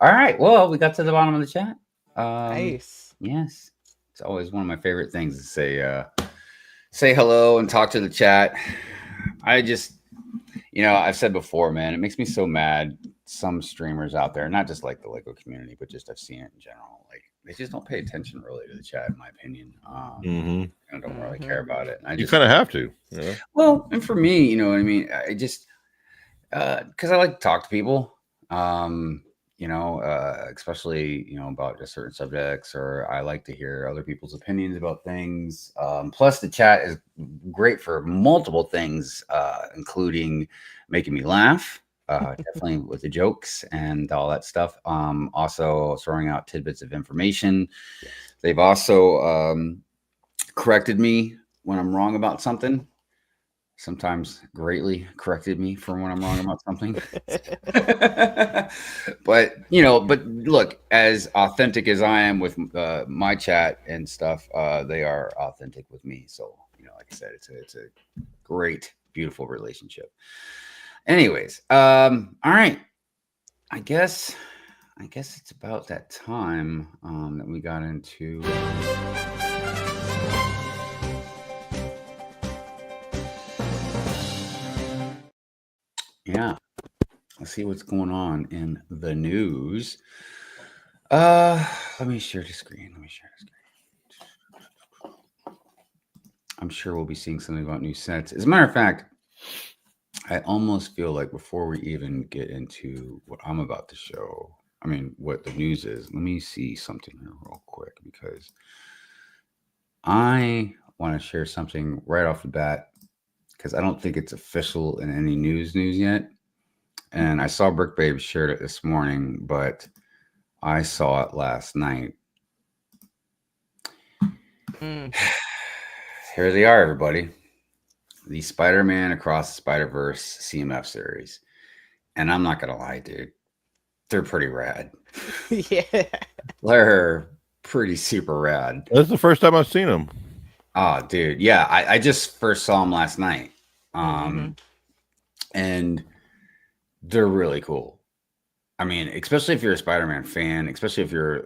All right. Well, we got to the bottom of the chat. Nice. Yes. It's always one of my favorite things to say hello and talk to the chat. I just, I've said before, man, it makes me so mad. Some streamers out there, not just like the Lego community, but just I've seen it in general. Like they just don't pay attention really to the chat, in my opinion. I don't really care about it. And You kind of have to. Yeah. Well, and for me, you know what I mean? I just, because I like to talk to people, especially, about just certain subjects, or I like to hear other people's opinions about things. Plus, the chat is great for multiple things, including making me laugh. Definitely with the jokes and all that stuff. Also throwing out tidbits of information. They've also corrected me when I'm wrong about something. Sometimes greatly corrected me for when I'm wrong about something. but look, as authentic as I am with my chat and stuff, they are authentic with me. So, like I said, it's a great, beautiful relationship. Anyways, all right. I guess it's about that time that we got into. Yeah, let's see what's going on in the news. Let me share the screen. I'm sure we'll be seeing something about new sets. As a matter of fact, I almost feel like before we even get into what I'm about to show, what the news is, let me see something here real quick, because I want to share something right off the bat, because I don't think it's official in any news yet. And I saw BrickBabe shared it this morning, but I saw it last night. Here they are, everybody. The Spider-Man Across the Spider-Verse CMF series. And I'm not going to lie, dude. They're pretty rad. Yeah. They're pretty super rad. That's the first time I've seen them. Oh, dude. Yeah, I just first saw them last night. And they're really cool. Especially if you're a Spider-Man fan, especially if you're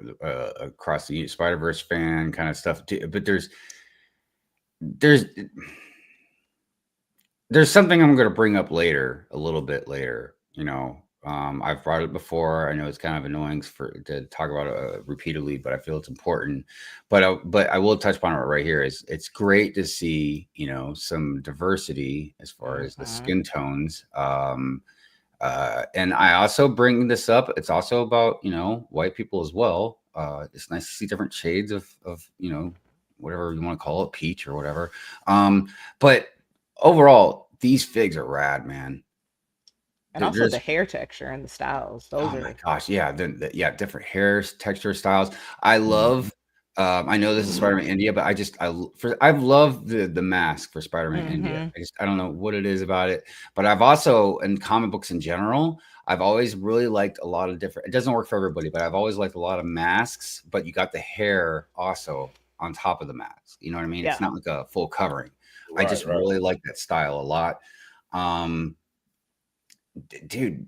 across the Spider-Verse fan kind of stuff. But there's something I'm going to bring up later, a little bit later. I've brought it before. I know it's kind of annoying to talk about it repeatedly, but I feel it's important. But I will touch upon it right here. It's great to see, some diversity as far as the skin tones. And I also bring this up. It's also about, white people as well. It's nice to see different shades of whatever you want to call it, peach or whatever. But overall, these figs are rad, man. And also the hair texture and the styles. Those are, my gosh, yeah, different hair texture styles. I love I know this is Spider-Man India, but I've loved the mask for Spider-Man India. I don't know what it is about it, but I've also, in comic books in general, I've always really liked a lot of different. It doesn't work for everybody, but I've always liked a lot of masks. But you got the hair also on top of the mask. You know what I mean? Yeah. It's not like a full covering. I just really like that style a lot. Dude,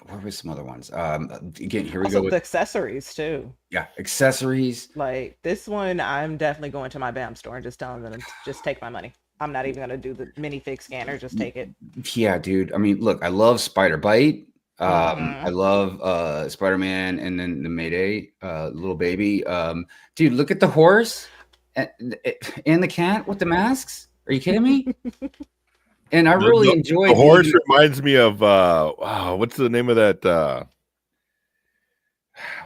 where were some other ones? Again, here we Also, go with the accessories too. Yeah, accessories. Like this one, I'm definitely going to my BAM store and just telling them to just take my money. I'm not even gonna do the minifig scanner. Just take it. Yeah, dude. I mean, look, I love Spider Bite. I love Spider-Man and then the Mayday little baby. Dude, look at the horse and the cat with the masks. Are you kidding me? And I really enjoyed the horse. Reminds me of what's the name of that?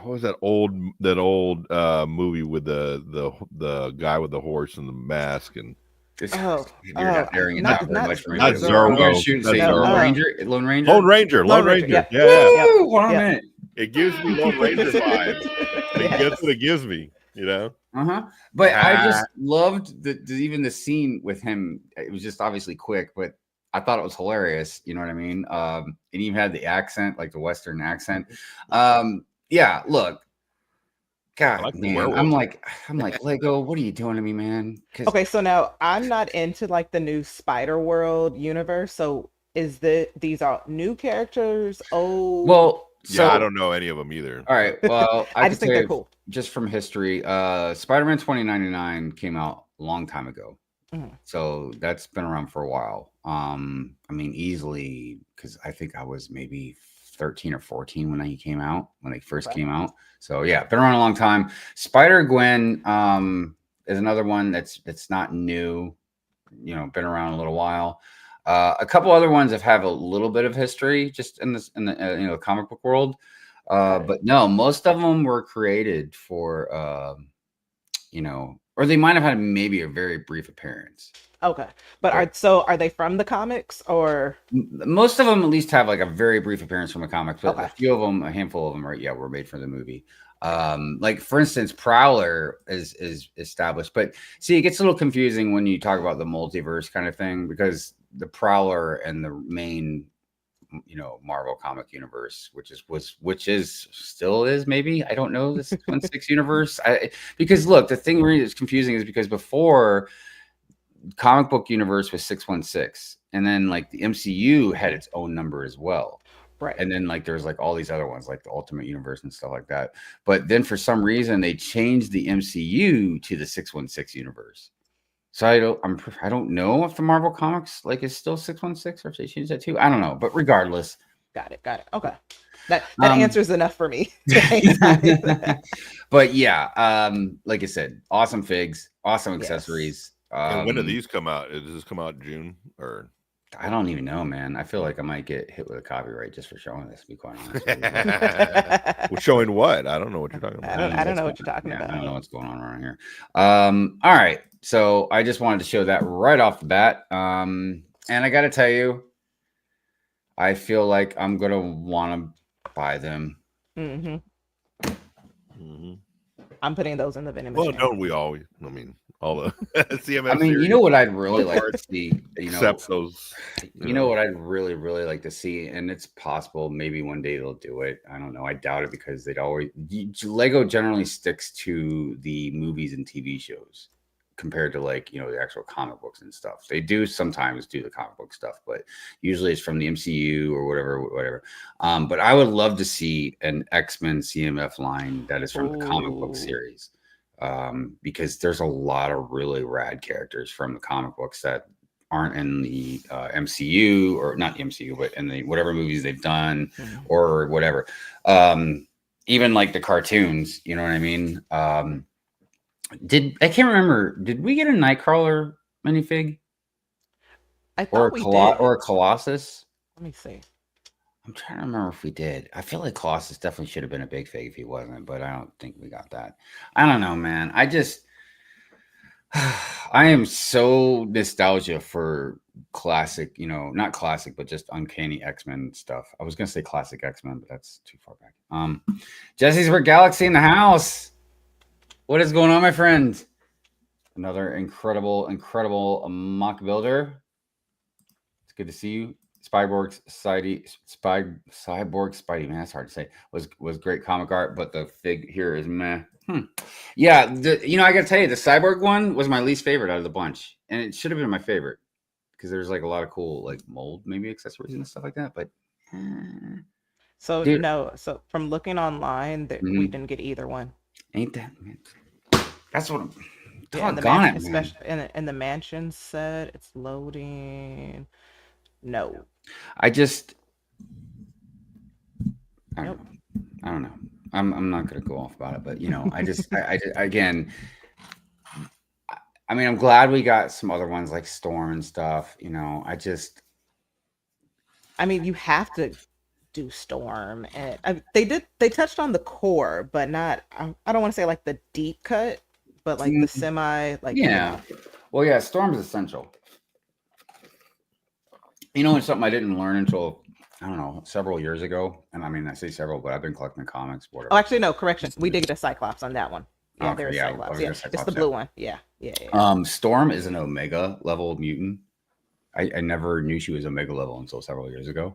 What was that old movie with the guy with the horse and the mask and you're not daring it down very much for me. Not Zorro. Lone Ranger. Lone Ranger. Yeah. Woo, hold on a minute. It gives me Lone Ranger vibes. That's what it gives me, you know. But I just loved even the scene with him. It was just obviously quick, but I thought it was hilarious. You know what I mean? And even had the accent, like the Western accent. Yeah, look, God, man, I'm like Lego. What are you doing to me, man? Okay, so now I'm not into like the new Spider-World universe. So these are new characters? Old? Well, so I don't know any of them either. All right, well, I just think they're cool. Just from history, Spider-Man 2099 came out a long time ago, so that's been around for a while. I mean, easily because I think I was maybe 13 or 14 when he came out, when they first came out. So yeah, been around a long time. Spider-Gwen is another one that's not new, you know, been around a little while. A couple other ones have a little bit of history just in the comic book world. But no, most of them were created for or they might have had maybe a very brief appearance. Okay, but are they from the comics or? Most of them at least have like a very brief appearance from the comics, but a few of them, a handful of them were made for the movie. Like for instance, Prowler is established, but see, it gets a little confusing when you talk about the multiverse kind of thing because the Prowler and the main, Marvel comic universe, which is still is maybe, I don't know, the 616 universe. Because look, the thing really is confusing is because before, comic book universe was 616, and then like the MCU had its own number as well, right? And then like there's like all these other ones like the Ultimate Universe and stuff like that. But then for some reason they changed the MCU to the 616 universe. So I don't know if the Marvel Comics like is still 616 or if they changed that too. I don't know, but regardless, got it. Okay, that answers enough for me. But yeah, like I said, awesome figs, awesome accessories. And when do these come out? Does this come out in June or? I don't even know, man. I feel like I might get hit with a copyright just for showing this. To be quite honest with you. Well, showing what? I don't know what you're talking about. I don't know what you're talking about. I don't know what's going on around here. All right, so I just wanted to show that right off the bat. And I got to tell you, I feel like I'm gonna want to buy them. I'm putting those in the vending machine. Well, don't we always? I mean, all the CMS. I mean, you know what I'd really like to see? Except those. You know what I'd really, really like to see, and it's possible maybe one day they'll do it. I don't know. I doubt it because Lego generally sticks to the movies and TV shows compared to like, the actual comic books and stuff. They do sometimes do the comic book stuff, but usually it's from the MCU or whatever. But I would love to see an X-Men CMF line that is from the comic book series. Because there's a lot of really rad characters from the comic books that aren't in the MCU, or not the MCU, but in the whatever movies they've done or whatever. Even like the cartoons, you know what I mean? I can't remember. Did we get a Nightcrawler minifig? I thought or a Colossus? Let me see. I'm trying to remember if we did. I feel like Colossus definitely should have been a big fig if he wasn't, but I don't think we got that. I don't know, man. I am so nostalgia for classic, not classic, but just uncanny X-Men stuff. I was going to say classic X-Men, but that's too far back. Jesse's Brick Galaxy in the house. What is going on, my friend? Another incredible mock builder. It's good to see you. Cyborg Spidey, man, that's hard to say. Was great comic art, but the fig here is meh. Yeah, I gotta tell you, the Cyborg one was my least favorite out of the bunch, and it should have been my favorite because there's like a lot of cool like mold maybe accessories and stuff like that. But So dude, no, so from looking online, we didn't get either one. ain't that man? That's what I'm. Yeah, in the Doggone mansion, it, man. especially in the mansion set, it's loading. No. I don't know. I'm not gonna go off about it, but I just again. I mean, I'm glad we got some other ones like Storm and stuff. I mean, you have to do Storm, and they touched on the core, but not. I don't want to say like the deep cut, but like the semi, like yeah. Well, yeah, Storm is essential. It's something I didn't learn until I don't know several years ago, and I mean I say several, but I've been collecting comics. Whatever. Oh, actually, no, correction. We did get a Cyclops on that one. Yeah, Okay, there's yeah, Cyclops. I Yeah, was gonna say it's the Cyclops, blue one. Yeah. Storm is an Omega level mutant. I never knew she was Omega level until several years ago.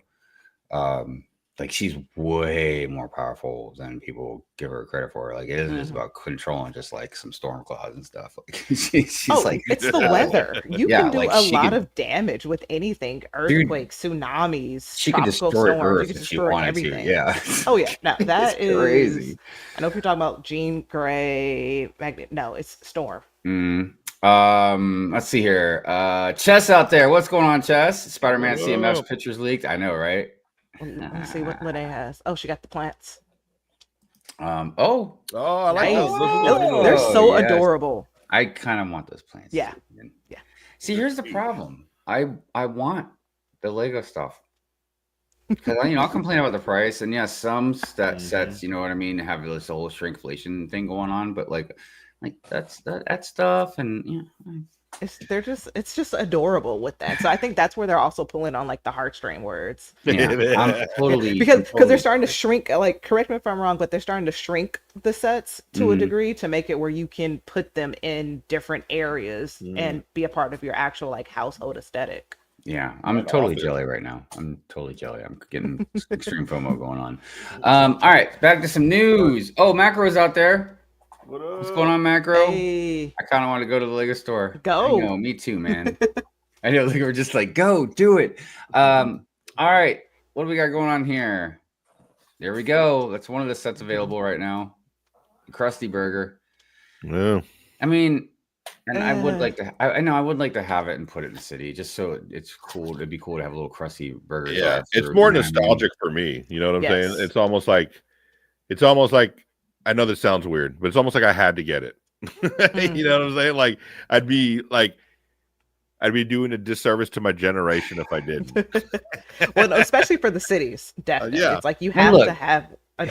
Like she's way more powerful than people give her credit for. Like it isn't just about controlling just like some storm clouds and stuff. Like she's like it's the weather. You can do like, a lot of damage with anything. Earthquakes, tsunamis, she can tropical destroy storms. Earth You can if she destroy wanted everything. to. Yeah. Oh yeah. No, that is crazy. I know if you're talking about Jean Grey, Magnet. No, it's Storm. Let's see here. Chess out there. What's going on, Chess? Spider-Man CMS pictures leaked. I know, right? Let me see what Lene has. Oh, she got the plants. I like those. They're so adorable. I kind of want those plants. Yeah. Too. Yeah. See, here's the problem. I want the Lego stuff because I'll complain about the price, and some sets, you know what I mean, have this whole shrinkflation thing going on, but like that stuff, and it's just adorable with that. So I think that's where they're also pulling on like the heartstring words. Yeah, I'm totally because they're starting to shrink. Like, correct me if I'm wrong, but they're starting to shrink the sets to a degree to make it where you can put them in different areas and be a part of your actual like household aesthetic. Yeah, I'm totally jelly right now. I'm totally jelly. I'm getting extreme FOMO going on. All right, back to some news. Oh, Macro's out there. What's going on, Macro? Hey. I kind of want to go to the Lego store. Go. I know, me too, man. I know, we're just like, go, do it. All right, what do we got going on here? There we go. That's one of the sets available right now. The Krusty Burger. Yeah. I mean, and I would like to. I know I would like to have it and put it in the city, just so it's cool. It'd be cool to have a little Krusty Burger. Yeah, it's more nostalgic for me. You know what I'm saying? It's almost like. I know this sounds weird, but it's almost like I had to get it. You know what I'm saying? Like I'd be doing a disservice to my generation if I didn't. Well, especially for the cities, definitely. It's like you have to have. I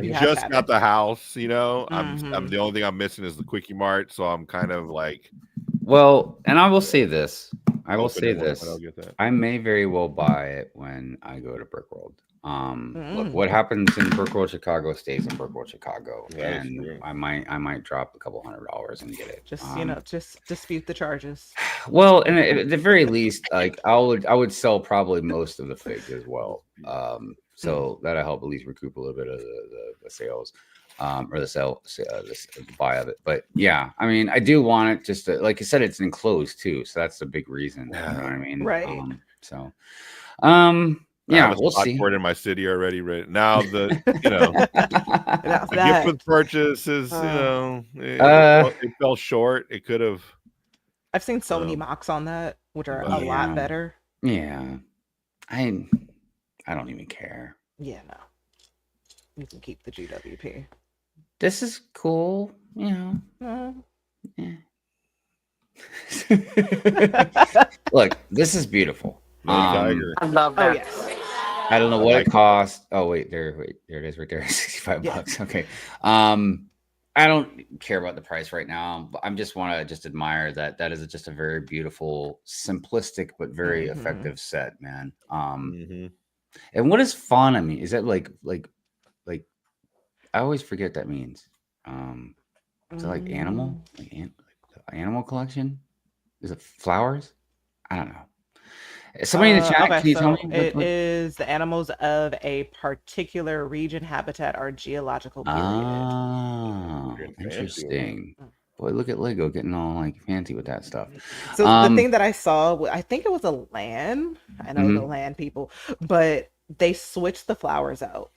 just got the house. I'm the only thing I'm missing is the Quickie Mart, so I'm kind of like. Well, and I will say this. I may very well buy it when I go to Brick World. Look, what happens in Brick World Chicago stays in Brick World Chicago, and I might drop a couple $100 and get it. Just dispute the charges. Well, and at the very least, like I would sell probably most of the figs as well. So that'll help at least recoup a little bit of the sales. Or the buy of it. But yeah, I mean, I do want it just to, like I said, it's enclosed too. So that's the big reason. You know what I mean? Right. Yeah, we'll see. For it in my city already. Right now, the gift with purchase is, it fell short. It could have. I've seen so many mocks on that, which are a lot better. Yeah. I don't even care. Yeah, no. You can keep the GWP. This is cool, Yeah. Look, this is beautiful. I love that. Oh, yes. I don't know what it cost. Oh, wait, there it is right there. $65. Okay. I don't care about the price right now. But I just want to admire that is just a very beautiful, simplistic, but very effective set, man. And what is fun? I mean, is that like I always forget what that means. Is it like animal? Like animal collection? Is it flowers? I don't know. Somebody in the chat, Okay, can you tell so me? it is the animals of a particular region, habitat, or geological period. Oh, interesting. Boy, look at Lego getting all like fancy with that stuff. So the thing that I saw, I think it was a land. I know the land people, but they switched the flowers out.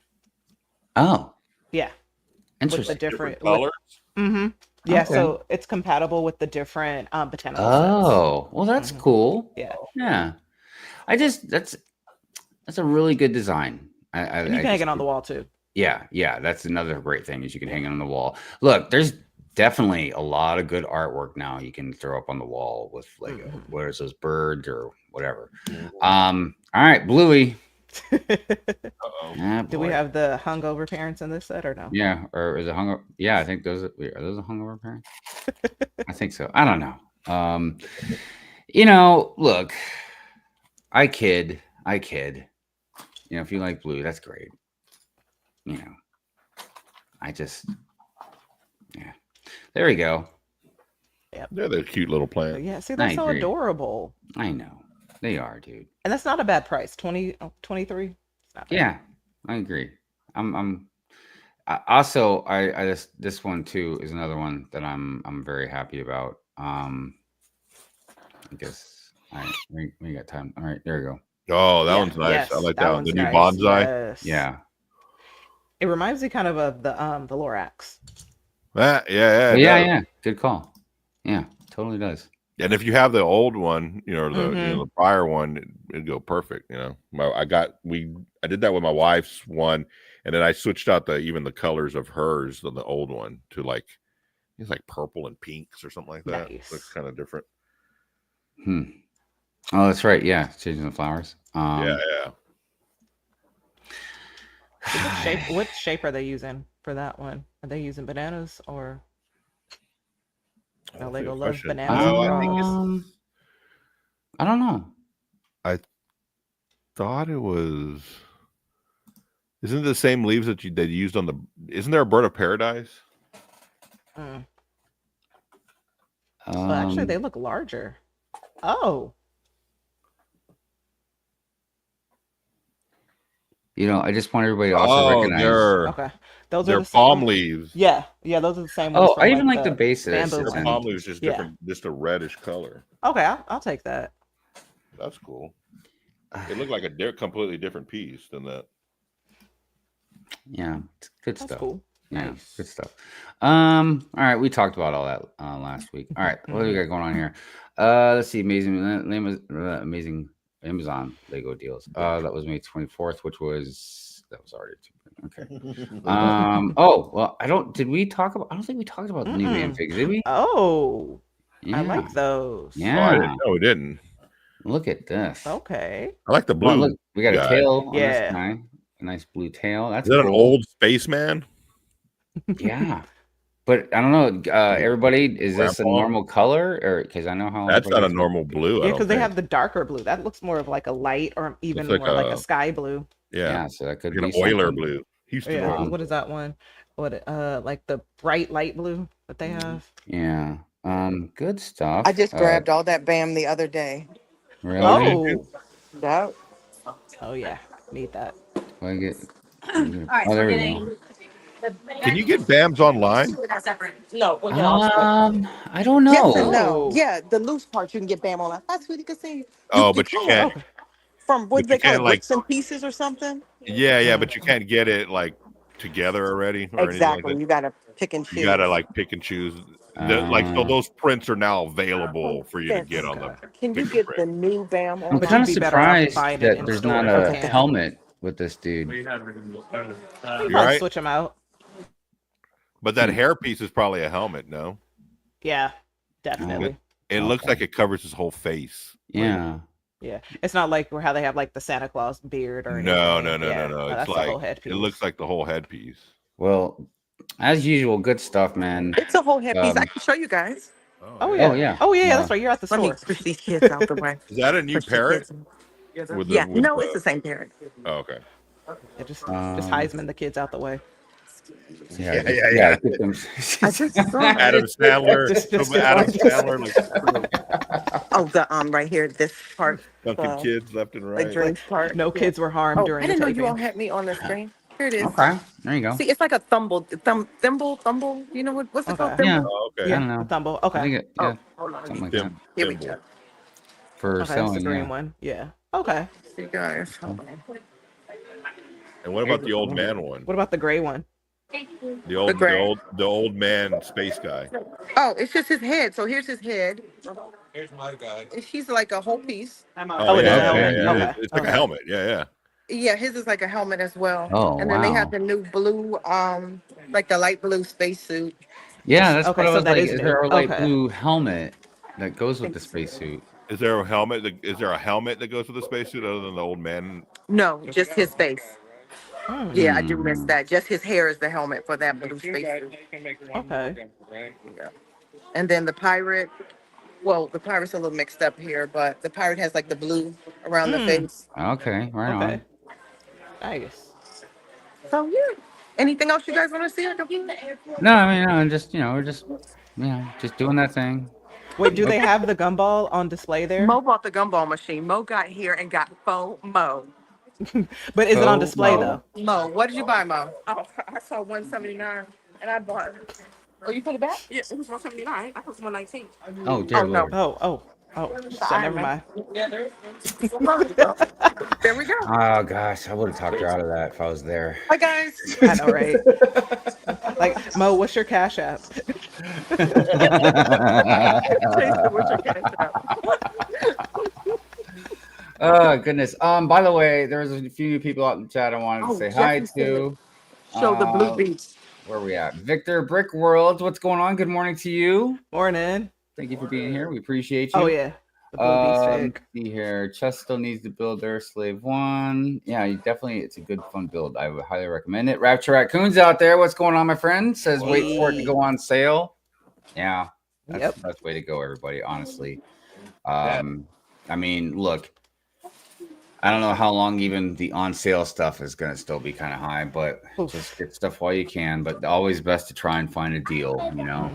Oh, yeah. Interesting. With the different colors. Yeah, Okay. so it's compatible with the different botanical Oh, well, that's cool. Yeah. Yeah. That's a really good design. And you can hang it on the wall too. Yeah, that's another great thing is you can hang it on the wall. Look, there's definitely a lot of good artwork now you can throw up on the wall with Lego. Whether it's those birds or whatever. All right, Bluey. Do we have the hungover parents in this set or no? Yeah, or is it hungover? Yeah, I think those are those the hungover parents? I think so. I don't know. Look, I kid. If you like blue, that's great. There we go. Yeah, they're cute little plants. Yeah, see, they're so adorable. I know. They are, dude. And that's not a bad price. 23. It's not bad. Yeah, I agree. I this one too is another one that I'm very happy about. I guess we got time. All right, there we go. Oh, that one's nice. Yes, I like that one. The new nice. bonsai. Yes. Yeah. It reminds me kind of the Lorax. Yeah. Good call. Yeah, totally does. And if you have the old one, the prior one, it'd go perfect. I did that with my wife's one, and then I switched out even the colors of hers on the old one to it's like purple and pinks or something like that. Nice. Looks kind of different. Oh, that's right. Yeah, changing the flowers. Yeah. What shape are they using for that one? Are they using bananas or? Lego loves bananas. I don't know. I thought it was. Isn't it the same leaves that they used on the? Isn't there a bird of paradise? Well, actually, they look larger. Oh. I just want everybody to also recognize. Those are the palm leaves. Yeah, those are the same ones. Oh, I even like the bases. Their palm leaves just different, just a reddish color. Okay, I'll take that. That's cool. It looked like a completely different piece than that. Yeah, it's good stuff. Cool. Yeah, nice. Good stuff. All right, we talked about all that last week. All right, what do we got going on here? Let's see, amazing Amazon Lego deals. That was May 24th, which was already okay. Oh well, I don't think we talked about the new fanfigs, did we? Oh, yeah. I like those. Yeah, I didn't know we didn't. Look at this. Okay, I like the blue. Oh, look, we got a tail. On this guy. A nice blue tail. That's Is that cool. an old spaceman? Yeah. But I don't know, everybody, is this a normal color, or because I know how that's not a normal blue? Yeah, because they have the darker blue. That looks more of like a light, or even more like a sky blue. Yeah, so that could be an Euler blue. Yeah, what is that one? What like the bright light blue that they have? Yeah. Good stuff. I just grabbed all that BAM the other day. Really? Yeah. Oh yeah, need that. I get. All right, there we're we getting. go. Can you get BAMs online? No. I don't know. Yes and no. Yeah, the loose parts you can get BAM online. That's what you can see. But you can't. From what they call it, bricks and pieces or something. Yeah, but you can't get it together already. Or Exactly. Like you gotta pick and choose. You gotta pick and choose. So those prints are now available for you to get on them. Can you get the new BAM online? I'm kind of surprised that there's not a helmet with this dude. You're right. Switch them out. But that hair piece is probably a helmet, no? Yeah, definitely. It looks like it covers his whole face. Yeah. Yeah, it's not like how they have like the Santa Claus beard or anything. No. It's like the whole headpiece. It looks like the whole headpiece. Well, as usual, good stuff, man. It's a whole headpiece. I can show you guys. Oh yeah. That's right. You're at the store. Let me push these kids out the way. Is that a new parrot? No, it's the same parrot. Oh, okay. Just Heisman the kids out the way. Yeah. Yeah. Get them. I just saw it. Adam Sandler. Just Adam like- Sandler, like Oh, the right here, this part. dunking kids left and The right. drinks part. No kids were harmed Oh, during I the didn't know you taping. all had me on the screen. Here it is. Okay, there you go. See, it's like a thimble. You know what's it called? Okay. Yeah. Thimble? Oh, okay. I don't know. The thumble. I Okay. think it, yeah, Hold on. something like that. Here we go. For Okay, that's the selling, green yeah. one. Yeah. Okay. You guys. Hold on. And what about the old man one? What about the gray one? The old man space guy. Oh, it's just his head. So here's his head. Here's my guy. He's like a whole piece. Oh, it is a helmet. Okay. It's like a helmet. Yeah. Yeah, his is like a helmet as well. Oh, and then they wow. have the new blue, like the light blue spacesuit. Yeah, that's Okay, what I so was that like. is Is new. there a light Okay. blue helmet that goes with the spacesuit? Is there a helmet? Is there a helmet that goes with the spacesuit other than the old man? No, just his face. Hmm. Yeah, I do miss that. Just his hair is the helmet for that blue spacesuit. Okay. Yeah. And then the pirate. Well, the pirate's a little mixed up here, but the pirate has like the blue around the face. Okay, right Okay. on. Nice. So yeah. Anything else you guys want to see? No, I mean, no, just we're just just doing that thing. Wait, do they have the gumball on display there? Mo bought the gumball machine. Mo got here and got FOMO. But is it on Oh, display no. though? Mo, what did you buy, Mo? Oh, I saw 179 and I bought it. Oh, you put it back? Yeah, it was 179. I thought it was 119. Oh, dear Oh, no. Lord. Oh. So never mind. Yeah, there. There we go. Oh gosh, I would have talked her out of that if I was there. Hi guys. I know, right? Like, Mo, what's your Cash App? Oh goodness. By the way, there was a few new people out in the chat I wanted to say hi to. Show the blue beach. Where are we at? Victor Brick World, what's going on? Good morning to you. Morning. Thank you for being here. We appreciate you. Oh yeah. The blue beast fig. See here. Chess still needs to build their slave one. Yeah, you definitely, it's a good fun build. I would highly recommend it. Rapture Raccoon's out there. What's going on, my friend? Says wait for it to go on sale. Yeah, that's the best way to go, everybody, honestly. I mean, look, I don't know how long even the on sale stuff is going to still be kind of high, but just get stuff while you can. But always best to try and find a deal, you know.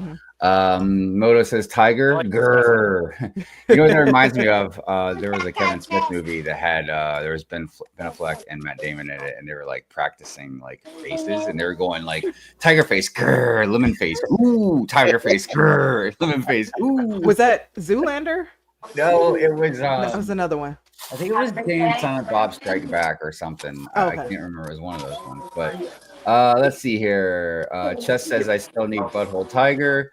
Moto says Tiger. Grrr. You know what that reminds me of? There was a Kevin Smith movie that had there was Ben Affleck and Matt Damon in it, and they were like practicing like faces, and they were going like tiger face, grrr, lemon face, ooh, tiger face, grrr, lemon face, ooh. Was that Zoolander? No, it was. That was another one. I think it was James Silent Bob Strike Back or something. Oh, I can't remember. It was one of those ones. But let's see here. Chess says I still need Butthole Tiger.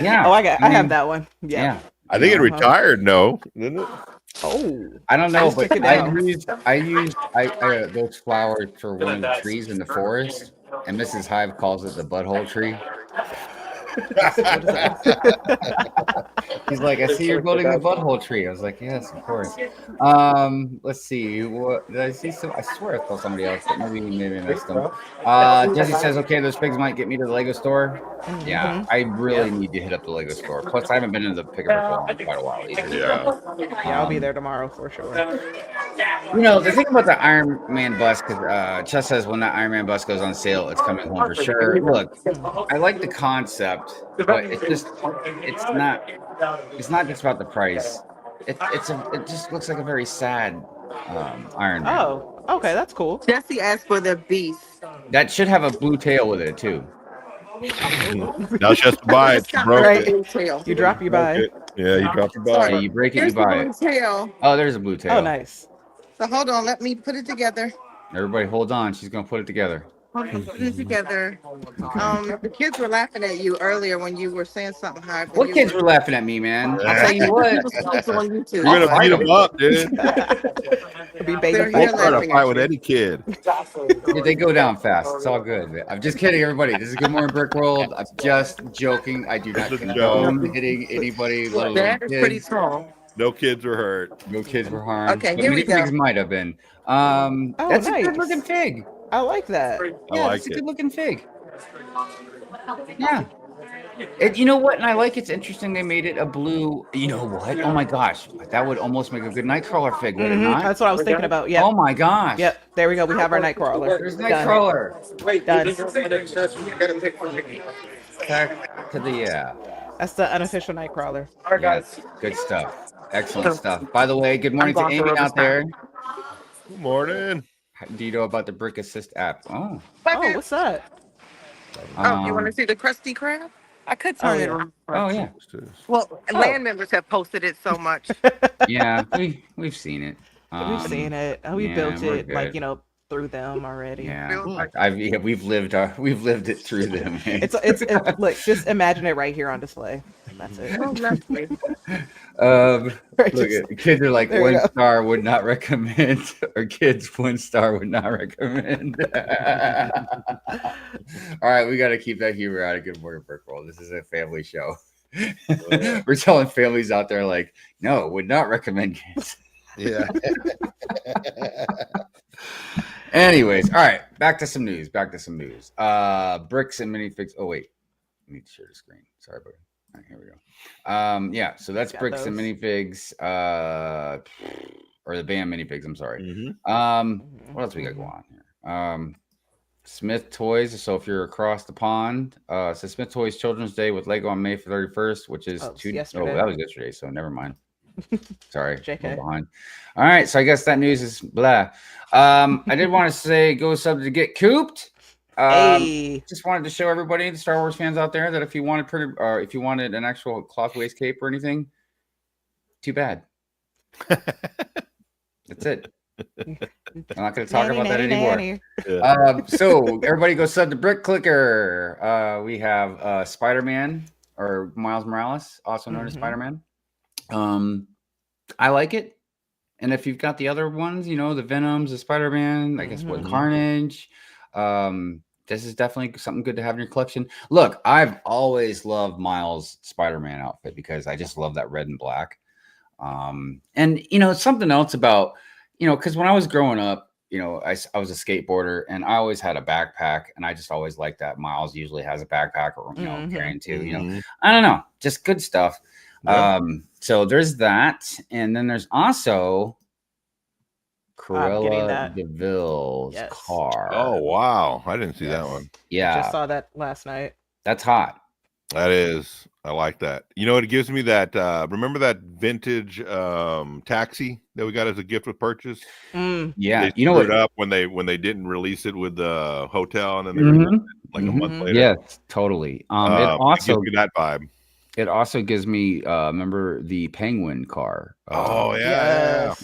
Yeah. Oh, I mean, have that one. Yeah. I think it retired. No, didn't it? Oh. I don't know, but Stick it I down. used those flowers for one of the trees in the forest, and Mrs. Hive calls it the butthole tree. He's like, I see you're building a butthole tree. I was like, yes, of course. Let's see. What did I see? I swear I saw somebody else, but maybe I missed them. Jesse says, okay, those pigs might get me to the Lego store. Yeah, I really need to hit up the Lego store. Plus, I haven't been in the pick up in quite a while either. Yeah, I'll be there tomorrow for sure. You know, the thing about the Iron Man bus, because Chess says when that Iron Man bus goes on sale, it's coming home for sure. Look, I like the concept, but it's not just about the price. It just looks like a very sad Iron Man. Oh, okay, that's cool. Jesse asked for the beast. That should have a blue tail with it too. Now she has to buy it. She broke Right. it. You drop, you buy. Yeah, you drop your buy. Yeah, you break it, Here's you the buy blue it. tail. Oh, there's a blue tail. Oh, nice. So hold on, let me put it together. Everybody, hold on. She's gonna put it together. Hold on, put it together. The kids were laughing at you earlier when you were saying something high. What kids were laughing at me, man? I'll tell you what. on YouTube. You're gonna beat them up, dude. Be They're baby here Don't try to laughing fight at with you. any kid. Yeah, they go down fast. It's all good. I'm just kidding, everybody. This is Good Morning Brick World. I'm just joking. I do not It's a condone hitting anybody, let alone That is pretty kids. tall. No kids were hurt. No kids were harmed. Okay, but here we many go. pigs might have been. That's a nice. good looking fig. I like that. Yeah, like it's a it. good looking fig. Yeah. You know what? And I like it's interesting they made it a blue. You know what? Oh my gosh, that would almost make a good Nightcrawler fig, would it not? That's what I was thinking about. Yep. Oh my gosh. Yep. There we go. We have our Nightcrawler. There's Done. Nightcrawler. Done. Back to the That's the unofficial Nightcrawler. Yes, good stuff. Excellent stuff. By the way, good morning to Amy out there. Good morning. Do you know about the Brick Assist app? Oh. Oh, what's that? Oh, you want to see the Krusty Krab? I could turn it on. Oh yeah. Well, land members have posted it so much. Yeah, we've seen it. We've seen it. We yeah, built we're it, like, good. you know, through them already. Yeah, we've lived it through them. It's look, just imagine it right here on display. That's it. Look at kids are like 1 star would not recommend, or kids 1 star would not recommend. All right, we got to keep that humor out of Good Morning Brick World. This is a family show. We're telling families out there like, no, would not recommend kids. Yeah. Anyways, all right, back to some news. Bricks and minifigs. Oh wait, I need to share the screen. Sorry, buddy. All right, here we go. Yeah, so that's Bricks and minifigs, or the band minifigs. I'm sorry. What else we got going on here? Smith Toys. So if you're across the pond, so Smith Toys Children's Day with Lego on May 31st, which is yesterday. Oh, that was yesterday. So never mind. Sorry, JK. behind. All right, so I guess that news is blah. I did want to say go sub to Get Cooped. Just wanted to show everybody, the Star Wars fans out there, that if you wanted an actual cloth waist cape or anything, too bad. That's it. I'm not going to talk about that anymore. So everybody go sub to Brick Clicker. We have Spider-Man, or Miles Morales, also known as Spider-Man. I like it. And if you've got the other ones, you know, the Venoms, the Spider-Man, I guess what, Carnage, this is definitely something good to have in your collection. Look, I've always loved Miles' Spider-Man outfit because I just love that red and black. And you know, something else about, you know, because when I was growing up, you know, I was a skateboarder and I always had a backpack, and I just always liked that Miles usually has a backpack, or, you know, carrying too, you know, I don't know, just good stuff. So there's that, and then there's also Cruella DeVille's car. Oh wow, I didn't see that one. Yeah, I just saw that last night. That's hot. That is. I like that. You know, it gives me that. Remember that vintage taxi that we got as a gift with purchase? Yeah, they you know what? Up when they didn't release it with the hotel, and then they released it like a month later. Yes, totally. It also gives me that vibe. It also gives me remember the Penguin car. Yeah.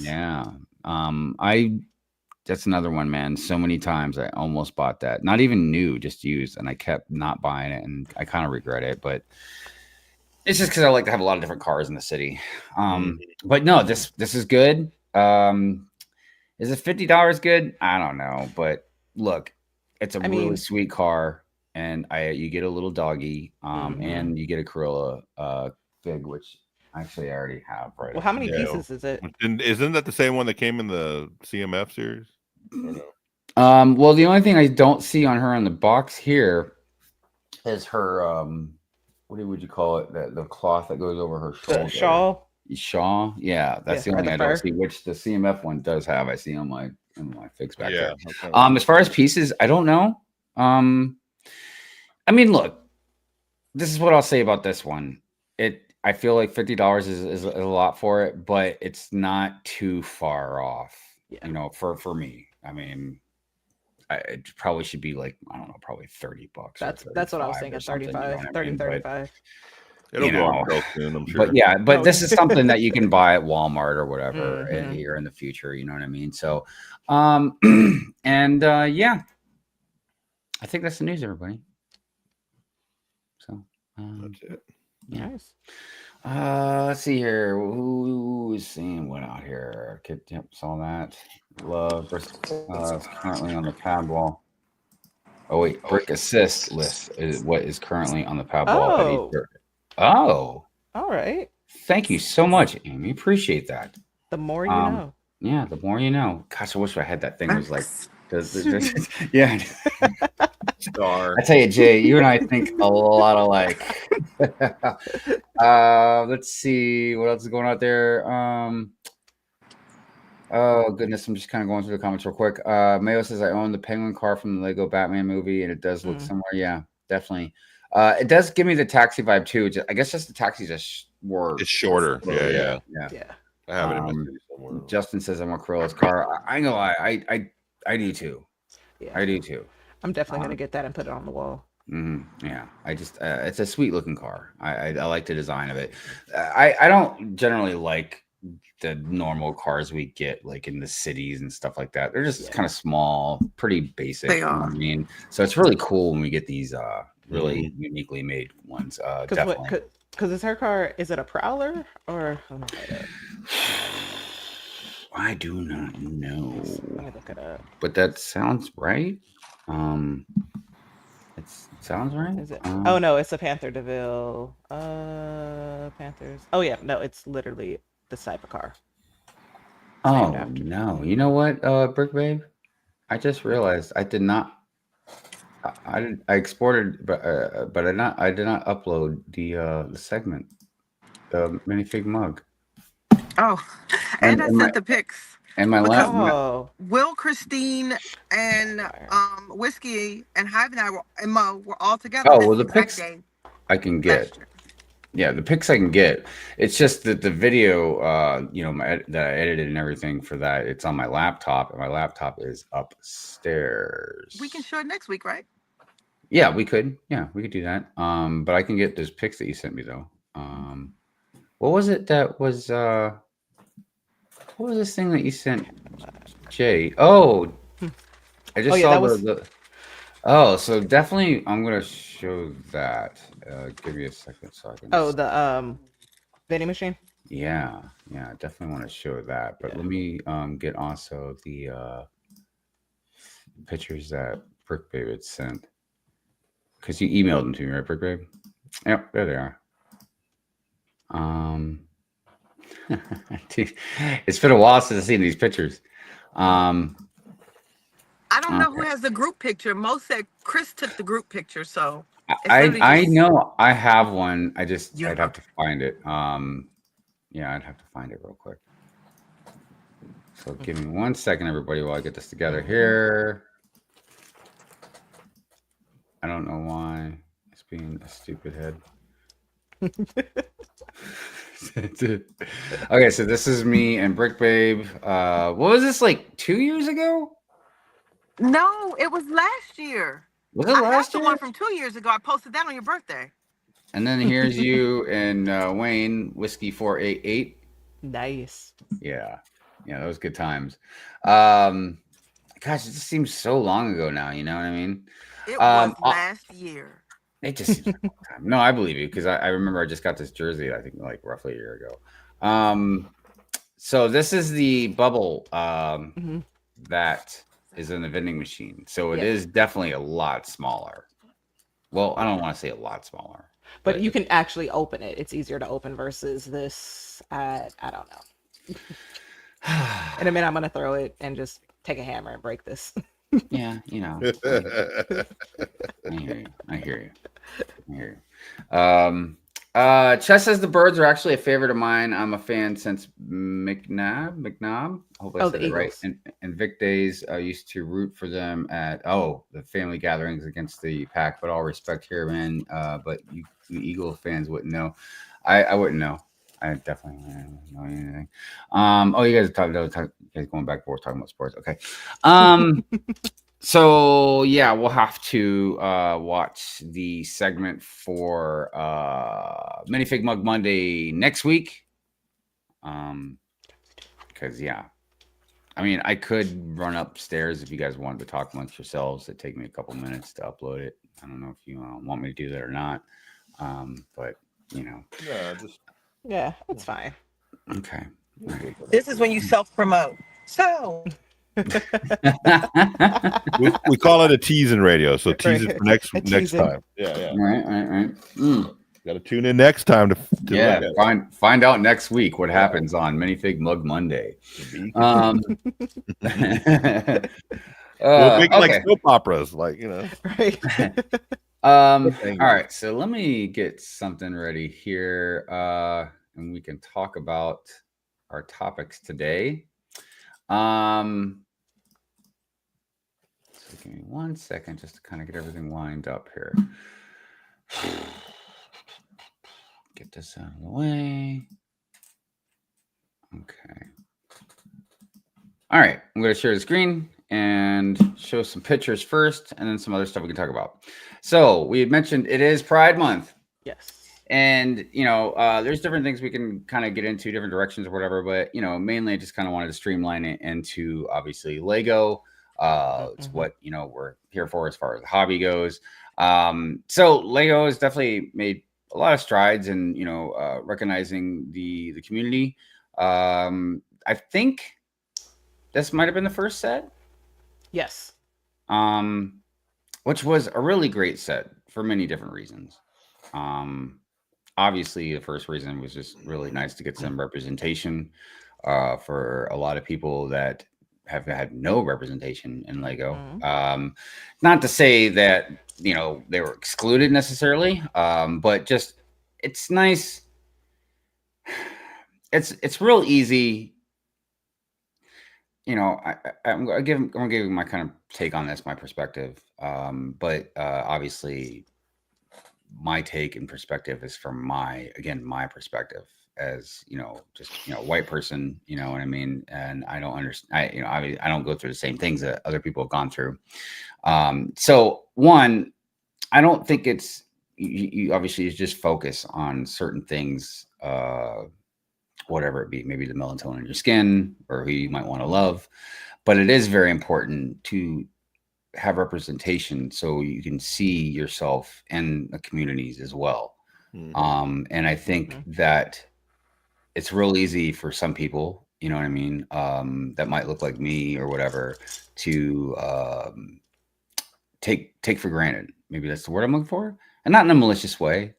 That's another one, man. So many times I almost bought that. Not even new, just used, and I kept not buying it, and I kind of regret it, but it's just because I like to have a lot of different cars in the city. But no, this is good. Is it $50 good? I don't know, but look, it's a really sweet car, and you get a little doggy, and you get a Corolla fig, which actually I already have. Right. Well, how many pieces is it? Isn't that the same one that came in the CMF series? Well, the only thing I don't see on her on the box here is her what would you call it? The cloth that goes over her shoulder. Shawl. Yeah, that's the only thing I don't see, which the CMF one does have. I see on my figs back there. Okay. As far as pieces, I don't know. I mean, look, this is what I'll say about this one. I feel like $50 is a lot for it, but it's not too far off. You know, for me. I mean, it probably should be like, I don't know, probably $30. That's what I was thinking. 35, 30, 35. It'll go on real soon, I'm sure. But yeah, this is something that you can buy at Walmart or whatever here in the future. You know what I mean? So, yeah, I think that's the news, everybody. So that's it. Yeah. Nice. Let's see here. Who is seeing what out here? Yep, saw that. Love versus currently on the pad wall. Oh wait, Brick Assist list is what is currently on the pad wall. Oh, all right. Thank you so much, Amy. Appreciate that. The more you know. Yeah, the more you know. Gosh, I wish I had that thing. It was like, yeah. Star. I tell you, Jay, you and I think a lot alike. Let's see what else is going out there. Oh goodness, I'm just kind of going through the comments real quick. Mayo says I own the Penguin car from the Lego Batman movie, and it does look similar. Yeah, definitely. It does give me the taxi vibe too. I guess just the taxis just were. It's shorter. Yeah. I have it in my city somewhere. Justin says I want Corolla's car. I know I do too. Yeah. I do too. I'm definitely gonna get that and put it on the wall. Yeah, I just it's a sweet looking car. I like the design of it. I don't generally like the normal cars we get like in the cities and stuff like that. They're just kind of small, pretty basic. They you know what are. I mean, so it's really cool when we get these really uniquely made ones. Definitely. Because is her car? Is it a Prowler or? I do not know. Let me look it up. But that sounds right. It sounds right. Is it? Oh no, it's a Panther DeVille. Panthers. Oh yeah, no, it's literally the type of car. Oh no! You know what, Brick Babe? I just realized I did not. I exported, but I did not upload the segment, the minifig mug. Oh, and I sent the pics. And my last. Will, Christine, and Whiskey and Hive and I and Mo were all together. Oh well, the pics I can get. Yeah, the pics I can get. It's just that the video, that I edited and everything for that, it's on my laptop, and my laptop is upstairs. We can show it next week, right? Yeah, we could. Yeah, we could do that. But I can get those pics that you sent me though. What was it that was? What was this thing that you sent, Jay? Oh, I just saw the. Oh, so definitely, I'm gonna show that. Give me a second so I can. Oh, the vending machine. Yeah, I definitely want to show that. But let me get also the pictures that Brick Babe had sent, because you emailed them to me, right, Brick Babe? Yep, there they are. It's been a while since I've seen these pictures. I don't know who has the group picture. Mo said Chris took the group picture, so I know I have one. I'd have to find it. Yeah, I'd have to find it real quick. So give me 1 second, everybody, while I get this together here. I don't know why it's being a stupid head. Okay, so this is me and Brick Babe. What was this, like 2 years ago? No, it was last year. Was it last year? The one from 2 years ago. I posted that on your birthday. And then here's you and Wayne, Whiskey 488. Nice. Yeah, that was good times. Gosh, it just seems so long ago now. You know what I mean? It was last year. It just seems like a long time. No, I believe you, because I remember I just got this jersey, I think like roughly a year ago. So this is the bubble that is in the vending machine. So it is definitely a lot smaller. Well, I don't want to say a lot smaller. But you can actually open it. It's easier to open versus this. I don't know. In a minute, I'm going to throw it and just take a hammer and break this. Yeah, I hear you. Chess says the birds are actually a favorite of mine. I'm a fan since McNabb. Hopefully I said it right. And Vic days, I used to root for them at the family gatherings against the Pack. But all respect here, man. But you Eagle fans wouldn't know. I wouldn't know. I definitely wouldn't know anything. You guys are you guys going back and forth talking about sports. Okay. So yeah, we'll have to watch the segment for Minifig Mug Monday next week. Because I mean, I could run upstairs if you guys wanted to talk amongst yourselves. It'd take me a couple minutes to upload it. I don't know if you want me to do that or not. But yeah, it's fine. Okay. This is when you self-promote. So we call it a teasing radio, so tease it for next time. Yeah. Right. Got to tune in next time to find out next week what happens on Minifig Mug Monday. We'll make like soap operas, right. All right, so let me get something ready here, and we can talk about our topics today. So give me 1 second just to kind of get everything lined up here. Get this out of the way. Okay. All right, I'm going to share the screen and show some pictures first, and then some other stuff we can talk about. So we had mentioned it is Pride Month. Yes. And, you know, there's different things we can kind of get into, different directions or whatever. But, you know, mainly I just kind of wanted to streamline it into, obviously, Lego. It's what, you know, we're here for as far as the hobby goes. So Lego has definitely made a lot of strides in, you know, recognizing the community. I think this might have been the first set. Yes. Which was a really great set for many different reasons. Obviously, the first reason was just really nice to get some representation for a lot of people that have had no representation in Lego. Not to say that, you know, they were excluded necessarily, but just it's nice. It's real easy. You know, I'm gonna give you my kind of take on this, my perspective. But obviously, my take and perspective is from my perspective as, you know, just, you know, white person, you know what I mean? And I don't understand, I don't go through the same things that other people have gone through. So one, I don't think it's, you obviously just focus on certain things, whatever it be, maybe the melatonin in your skin or who you might want to love, but it is very important to have representation so you can see yourself in the communities as well. And I think that it's real easy for some people, you know what I mean, that might look like me or whatever, to take for granted. Maybe that's the word I'm looking for, and not in a malicious way,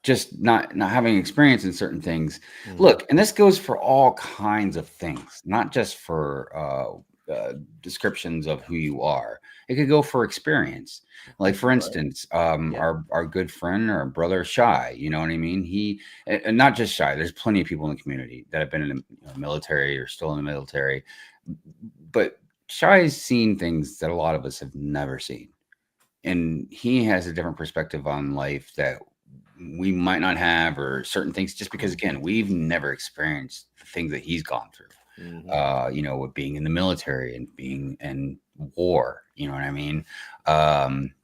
just not having experience in certain things. Look, and this goes for all kinds of things, not just for descriptions of who you are. It could go for experience. Like, for instance, our good friend or brother Shy, you know what I mean? He, and not just Shy, there's plenty of people in the community that have been in the military or still in the military, but Shy's seen things that a lot of us have never seen. And he has a different perspective on life that we might not have, or certain things, just because, again, we've never experienced the things that he's gone through. You know, with being in the military and being in war, you know what I mean?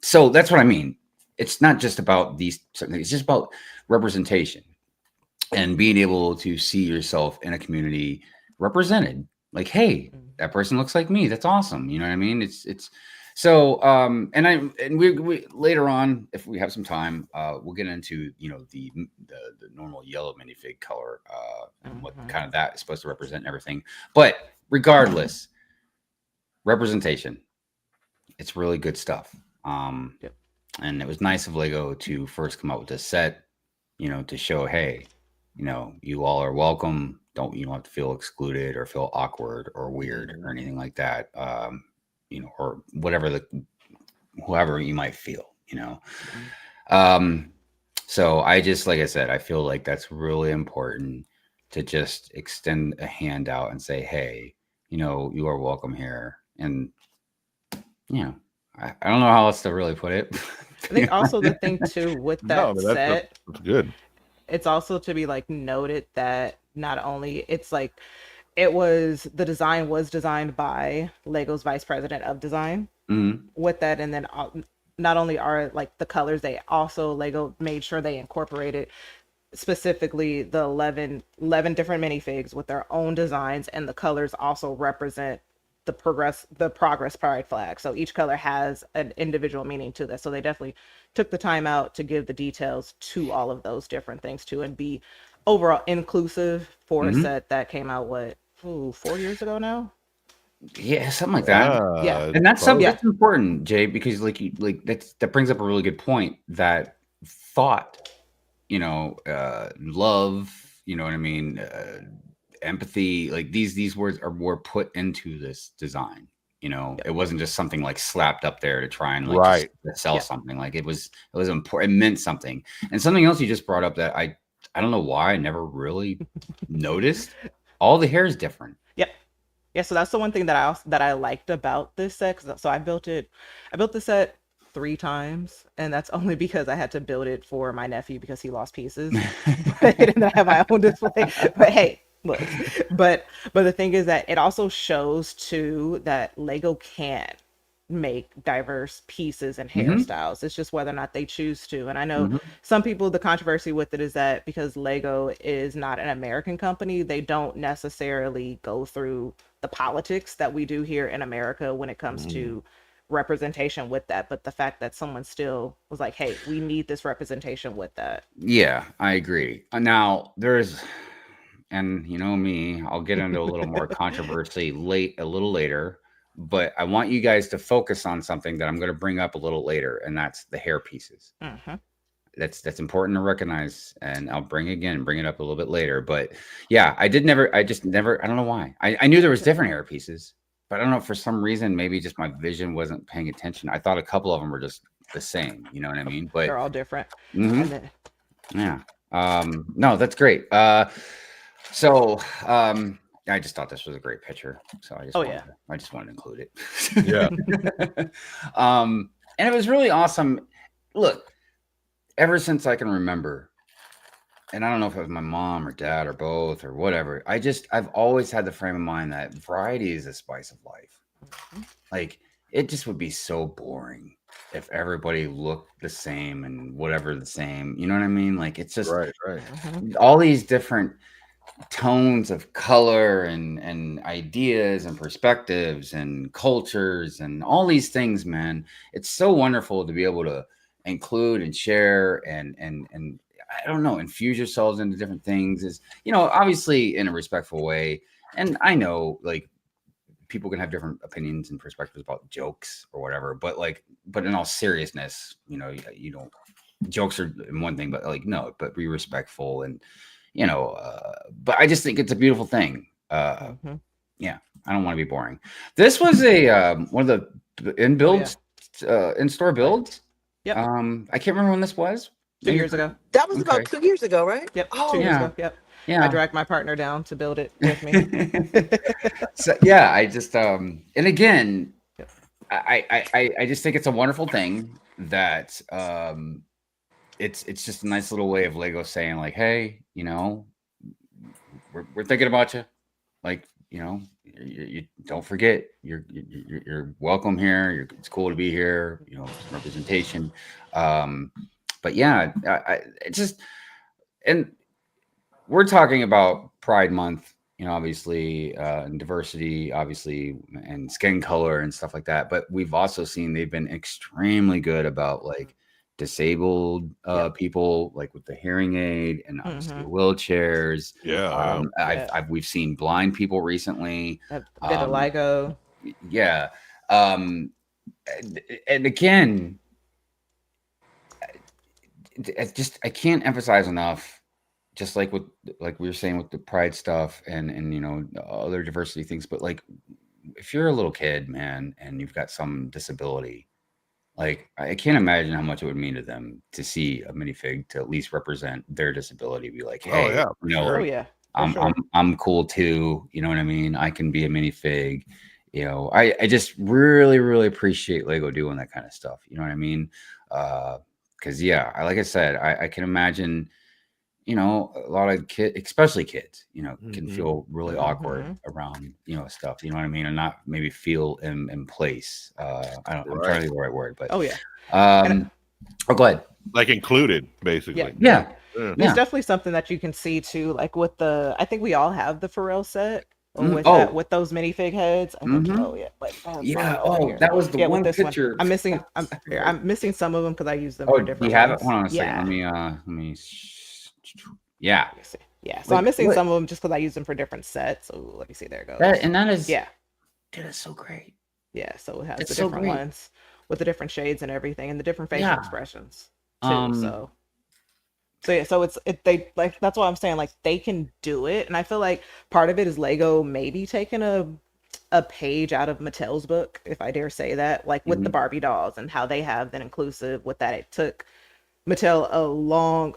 So that's what I mean. It's not just about these certain things, it's just about representation and being able to see yourself in a community represented. Like, hey, that person looks like me. That's awesome. You know what I mean? It's so, and we later on, if we have some time, we'll get into, you know, the normal yellow minifig color, and what kind of that is supposed to represent and everything. But regardless, representation, it's really good stuff. And it was nice of Lego to first come out with this set, you know, to show, hey, you know, you all are welcome. You don't have to feel excluded or feel awkward or weird or anything like that. You know, or whatever whoever you might feel, you know. So I just, like I said, I feel like that's really important to just extend a hand out and say, hey, you know, you are welcome here. And, you know, I don't know how else to really put it. I think also the thing too with that set, that's good. It's also to be like noted that not only it's like the design was designed by Lego's vice president of design with that. And then not only are like the colors, they also, Lego made sure they incorporated specifically the 11 different minifigs with their own designs, and the colors also represent the progress pride flag. So each color has an individual meaning to this. So they definitely took the time out to give the details to all of those different things too, and be overall inclusive for a set that came out 4 years ago now. Yeah, something like that. Yeah, and that's something that's important, Jay, because that brings up a really good point. That thought, you know, love, you know what I mean, empathy, like these words were put into this design. You know, it wasn't just something like slapped up there to try and like Right. just sell something. Like it was important. It meant something. And something else you just brought up that I don't know why I never really noticed. All the hair is different. Yep. Yeah, so that's the one thing that I liked about this set. So I built the set 3 times, and that's only because I had to build it for my nephew because he lost pieces. And then I have my own display. But hey, look. But the thing is that it also shows too that Lego can make diverse pieces and hairstyles. It's just whether or not they choose to. And I know some people, the controversy with it is that because Lego is not an American company, they don't necessarily go through the politics that we do here in America when it comes to representation with that. But the fact that someone still was like, hey, we need this representation with that. Yeah, I agree. Now there's, and you know me, I'll get into a little more controversy a little later, but I want you guys to focus on something that I'm going to bring up a little later, and that's the hair pieces. That's important to recognize, and I'll bring it up a little bit later. But yeah, I don't know why. I knew there was different hair pieces, but I don't know, for some reason, maybe just my vision wasn't paying attention. I thought a couple of them were just the same, you know what I mean? But they're all different. Yeah. No, that's great. So I just thought this was a great picture, so I just wanted to include it. Yeah. And it was really awesome. Look, ever since I can remember, and I don't know if it was my mom or dad or both or whatever, I've always had the frame of mind that variety is the spice of life. Like, it just would be so boring if everybody looked the same and whatever the same, you know what I mean? Like, it's just right. all these different tones of color and ideas and perspectives and cultures and all these things, man. It's so wonderful to be able to include and share and I don't know, infuse yourselves into different things, is, you know, obviously in a respectful way. And I know, like, people can have different opinions and perspectives about jokes or whatever, but in all seriousness, you know, jokes are one thing, but like, no, but be respectful and, you know, but I just think it's a beautiful thing. Yeah, I don't want to be boring. This was a one of the in-store builds. Yep. I can't remember when this was. 2 years ago. That was about 2 years ago, right? Yep. 2 years ago. Yep. Yeah. I dragged my partner down to build it with me. So yeah, I just and again, I just think it's a wonderful thing that it's just a nice little way of Lego saying, like, hey, you know, we're thinking about you. Like, you know, you don't forget, you're welcome here. It's cool to be here. You know, representation. But yeah, it's just, and we're talking about Pride Month, you know, obviously, and diversity, obviously, and skin color and stuff like that. But we've also seen they've been extremely good about, like, disabled people, like with the hearing aid and obviously wheelchairs. We've seen blind people recently. Vitiligo. Yeah. And again, I can't emphasize enough, just like we were saying with the pride stuff and you know, other diversity things, but like, if you're a little kid, man, and you've got some disability, like, I can't imagine how much it would mean to them to see a minifig to at least represent their disability. Be like, hey, you know, I'm cool too. You know what I mean? I can be a minifig. You know, I just really, really appreciate Lego doing that kind of stuff. You know what I mean? Because like I said, I can imagine, you know, a lot of kids, especially kids, you know, can feel really awkward around, you know, stuff, you know what I mean? And not maybe feel in place. I'm trying to think of the right word, but go ahead. Like included, basically. Yeah. There's definitely something that you can see too, like with I think we all have the Pharrell set. With those minifig heads. That was the one picture. I'm missing some of them because I use them for different. You have it? Hold on a second. Let me. Yeah. So I'm missing some of them just because I use them for different sets. So let me see. There it goes. That is dude, it's so great. Yeah. So it has the different ones with the different shades and everything, and the different facial expressions too. So they like, that's why I'm saying, like, they can do it, and I feel like part of it is Lego maybe taking a page out of Mattel's book, if I dare say that, like with the Barbie dolls and how they have been inclusive with that. It took Mattel a long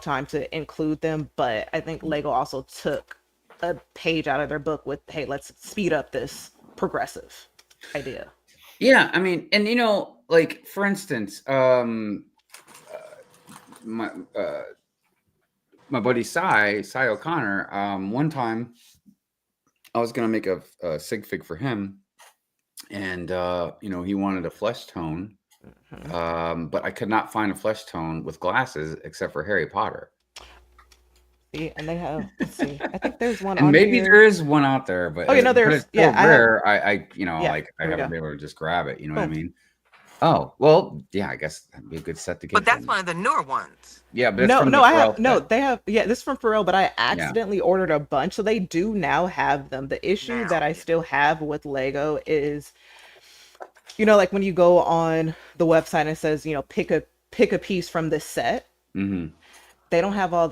time to include them, but I think Lego also took a page out of their book with, hey, let's speed up this progressive idea. Yeah, I mean, and like for instance, my buddy Cy O'Connor, one time I was gonna make a sigfig for him, and he wanted a flesh tone, but I could not find a flesh tone with glasses except for Harry Potter. See, and they have. Let's see. I think there's one. And on maybe here. there is one out there, but there's it's so rare. I haven't been able to just grab it. You know what I mean? Oh well, yeah. I guess that'd be a good set to get. But that's one of the newer ones. Yeah, but they have. Yeah, this is from Pharrell, but I accidentally ordered a bunch, so they do now have them. The issue that I still have with Lego is, like when you go on the website and it says, pick a piece from this set. Mm-hmm. They don't have all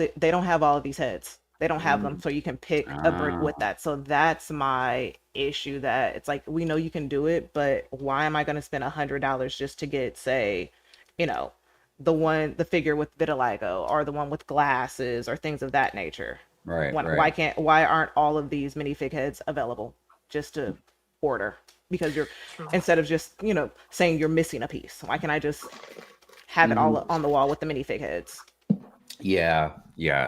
of these heads. They don't have them, so you can pick a brick with that. So that's my issue. That it's like, we know you can do it, but why am I going to spend $100 just to get, say, the figure with vitiligo or the one with glasses or things of that nature? Right. Why aren't all of these minifig heads available just to order? Because instead of just saying you're missing a piece, why can't I just have it all on the wall with the minifig heads? Yeah,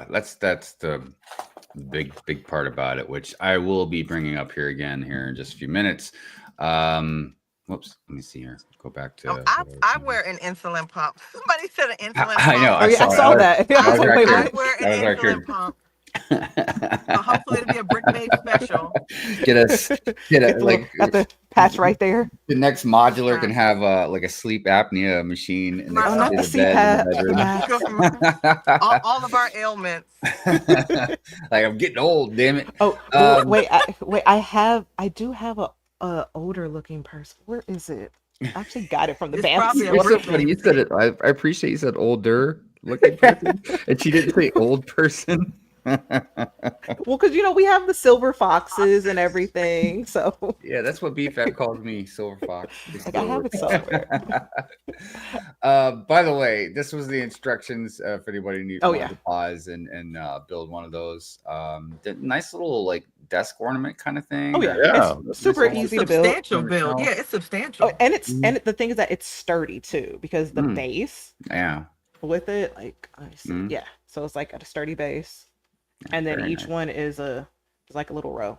that's the big part about it, which I will be bringing up here again in just a few minutes. Whoops, let me see here. Go back to. I wear an insulin pump. Somebody said an insulin pump. I know. I saw that. I wear an insulin pump. Hopefully it'll be a Brick Babe special. Get like got the patch right there. The next modular can have like a sleep apnea machine in not the CPAP. all of our ailments. Like, I'm getting old, damn it. I do have a older looking person. Where is it? I actually got it from the band. You said it. I appreciate you said older looking person, and she didn't say old person. Well, because we have the silver foxes and everything, so yeah, that's what BFAP calls me, silver fox. I have it somewhere. By the way, this was the instructions for anybody who needs to pause and build one of those. Nice little like desk ornament kind of thing. Oh yeah, it's super easy to build. Substantial build. Yeah, it's substantial. And the thing is that it's sturdy too, because the base. Yeah. With it, like yeah, so it's like at a sturdy base. And then each one is like a little row,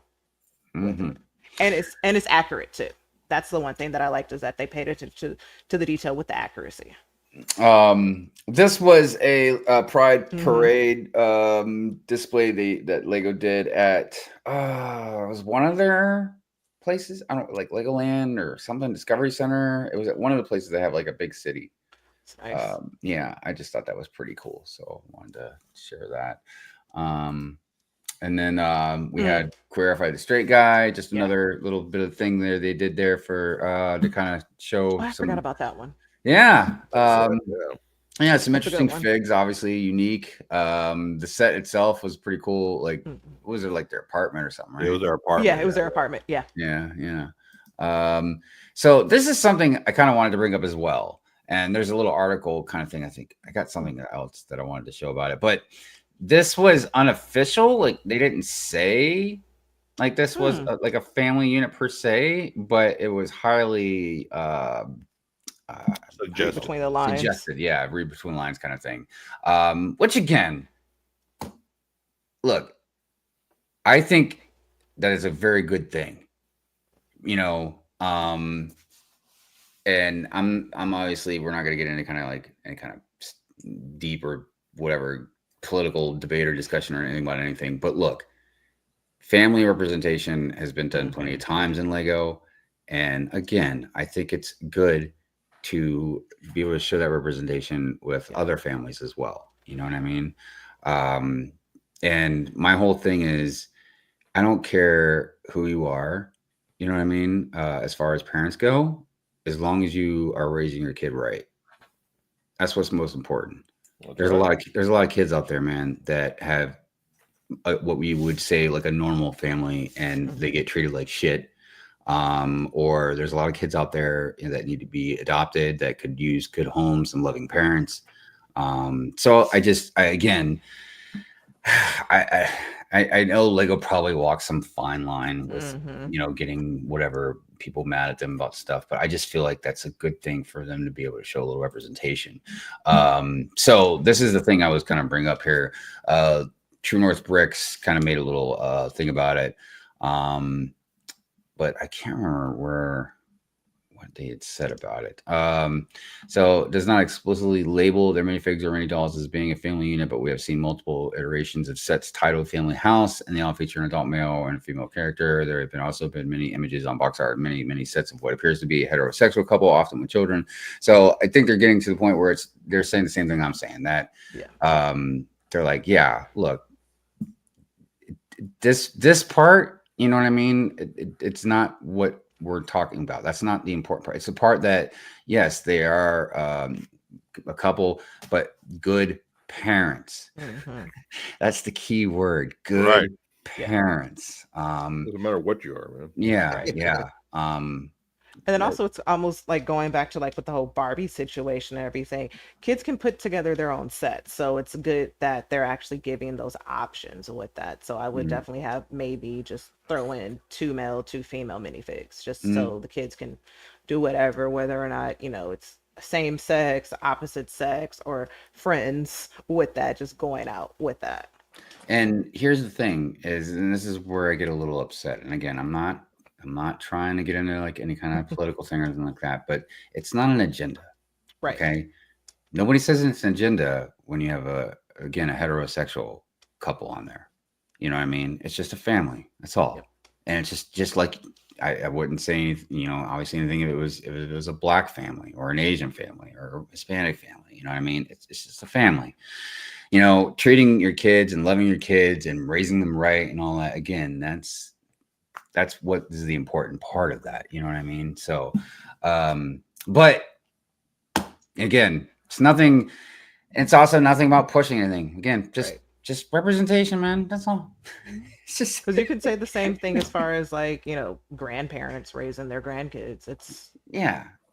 and it's accurate too. That's the one thing that I liked, is that they paid attention to the detail with the accuracy. This was a Pride Parade display that Lego did at it was one of their places. I don't like Legoland or something, Discovery Center. It was at one of the places that have like a big city. Nice. Yeah, I just thought that was pretty cool, so I wanted to share that. And then we had Queerify the Straight Guy, just another little bit of thing there they did there for to kind of show. I forgot about that one. Yeah. Yeah, some interesting figs, obviously unique. The set itself was pretty cool. Like, what was it, like their apartment or something, right? It was their apartment. Yeah, it was their apartment. Yeah. Yeah. So this is something I kind of wanted to bring up as well. And there's a little article kind of thing. I think I got something else that I wanted to show about it, but this was unofficial. Like, they didn't say like this was like a family unit per se, but it was highly suggested. Between the lines. Suggested, yeah, read between the lines kind of thing. Which again, look, I think that is a very good thing. And I'm obviously, we're not going to get into any kind of deep or whatever political debate or discussion or anything about anything. But look, family representation has been done plenty of times in Lego. And again, I think it's good to be able to show that representation with other families as well. You know what I mean? And my whole thing is, I don't care who you are. You know what I mean? As far as parents go, as long as you are raising your kid right. That's what's most important. There's a lot of kids out there, man, that have what we would say like a normal family, and they get treated like shit. Or there's a lot of kids out there that need to be adopted that could use good homes and loving parents. So again, I know Lego probably walks some fine line with, getting whatever people mad at them about stuff, but I just feel like that's a good thing for them to be able to show a little representation. So this is the thing I was kind of bring up here. True North Bricks kind of made a little thing about it. But I can't remember what they had said about it. So it does not explicitly label their minifigs or mini dolls as being a family unit, but we have seen multiple iterations of sets titled Family House, and they all feature an adult male and a female character. There have also been many images on box art, many sets of what appears to be a heterosexual couple, often with children. So I think they're getting to the point where they're saying the same thing I'm saying, that they're like, yeah, look, this part, you know what I mean? It's not what we're talking about. That's not the important part. It's the part that, yes, they are a couple, but good parents. That's the key word. Good parents. Doesn't matter what you are, man. Yeah. And then also it's almost like going back to like with the whole Barbie situation and everything, kids can put together their own sets. So it's good that they're actually giving those options with that. So I would definitely have maybe just throw in 2 male, 2 female minifigs, just so the kids can do whatever, whether or not, it's same sex, opposite sex, or friends with that, just going out with that. And here's the thing and this is where I get a little upset. And again, I'm not trying to get into like any kind of political thing or anything like that, but it's not an agenda. Right. Okay. Nobody says it's an agenda when you have a heterosexual couple on there. You know what I mean? It's just a family. That's all. Yep. And it's just like, I wouldn't say anything, obviously anything if it was a black family or an Asian family or a Hispanic family, you know what I mean? It's just a family. Treating your kids and loving your kids and raising them right and all that. Again, that's what is the important part of that. You know what I mean? So, but again, it's also nothing about pushing anything. Again, just representation, man. That's all. It's just because you could say the same thing as far as like, grandparents raising their grandkids. It's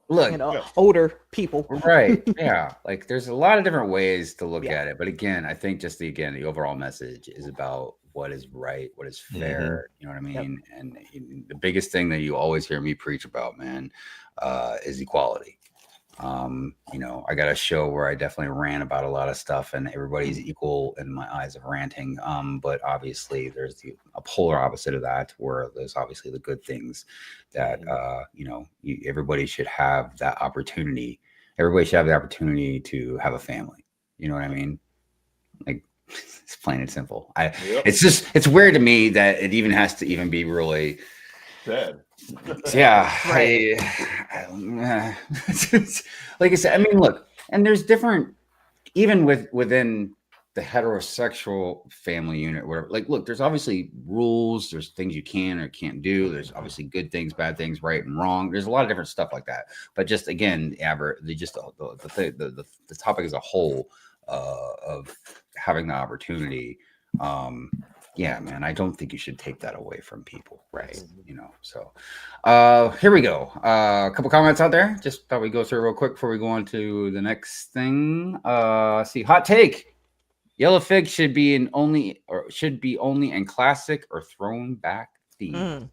look, older people. Right. Yeah. Like there's a lot of different ways to look at it. But again, I think just the overall message is about what is right, what is fair, you know what I mean? Yep. And the biggest thing that you always hear me preach about, man, is equality. I got a show where I definitely rant about a lot of stuff, and everybody's equal in my eyes of ranting. But obviously there's a polar opposite of that, where there's obviously the good things that, everybody should have that opportunity. Everybody should have the opportunity to have a family. You know what I mean? Like, it's plain and simple. It's weird to me that it even has to even be really sad. Yeah. Right. Like I said, I mean, look, and there's different, even within the heterosexual family unit, whatever. Like, look, there's obviously rules. There's things you can or can't do. There's obviously good things, bad things, right and wrong. There's a lot of different stuff like that. But just again, the topic as a whole of having the opportunity. Yeah, man, I don't think you should take that away from people. Right. So here we go. A couple comments out there. Just thought we'd go through real quick before we go on to the next thing. See, hot take. Yellow fig should be only in classic or thrown back theme.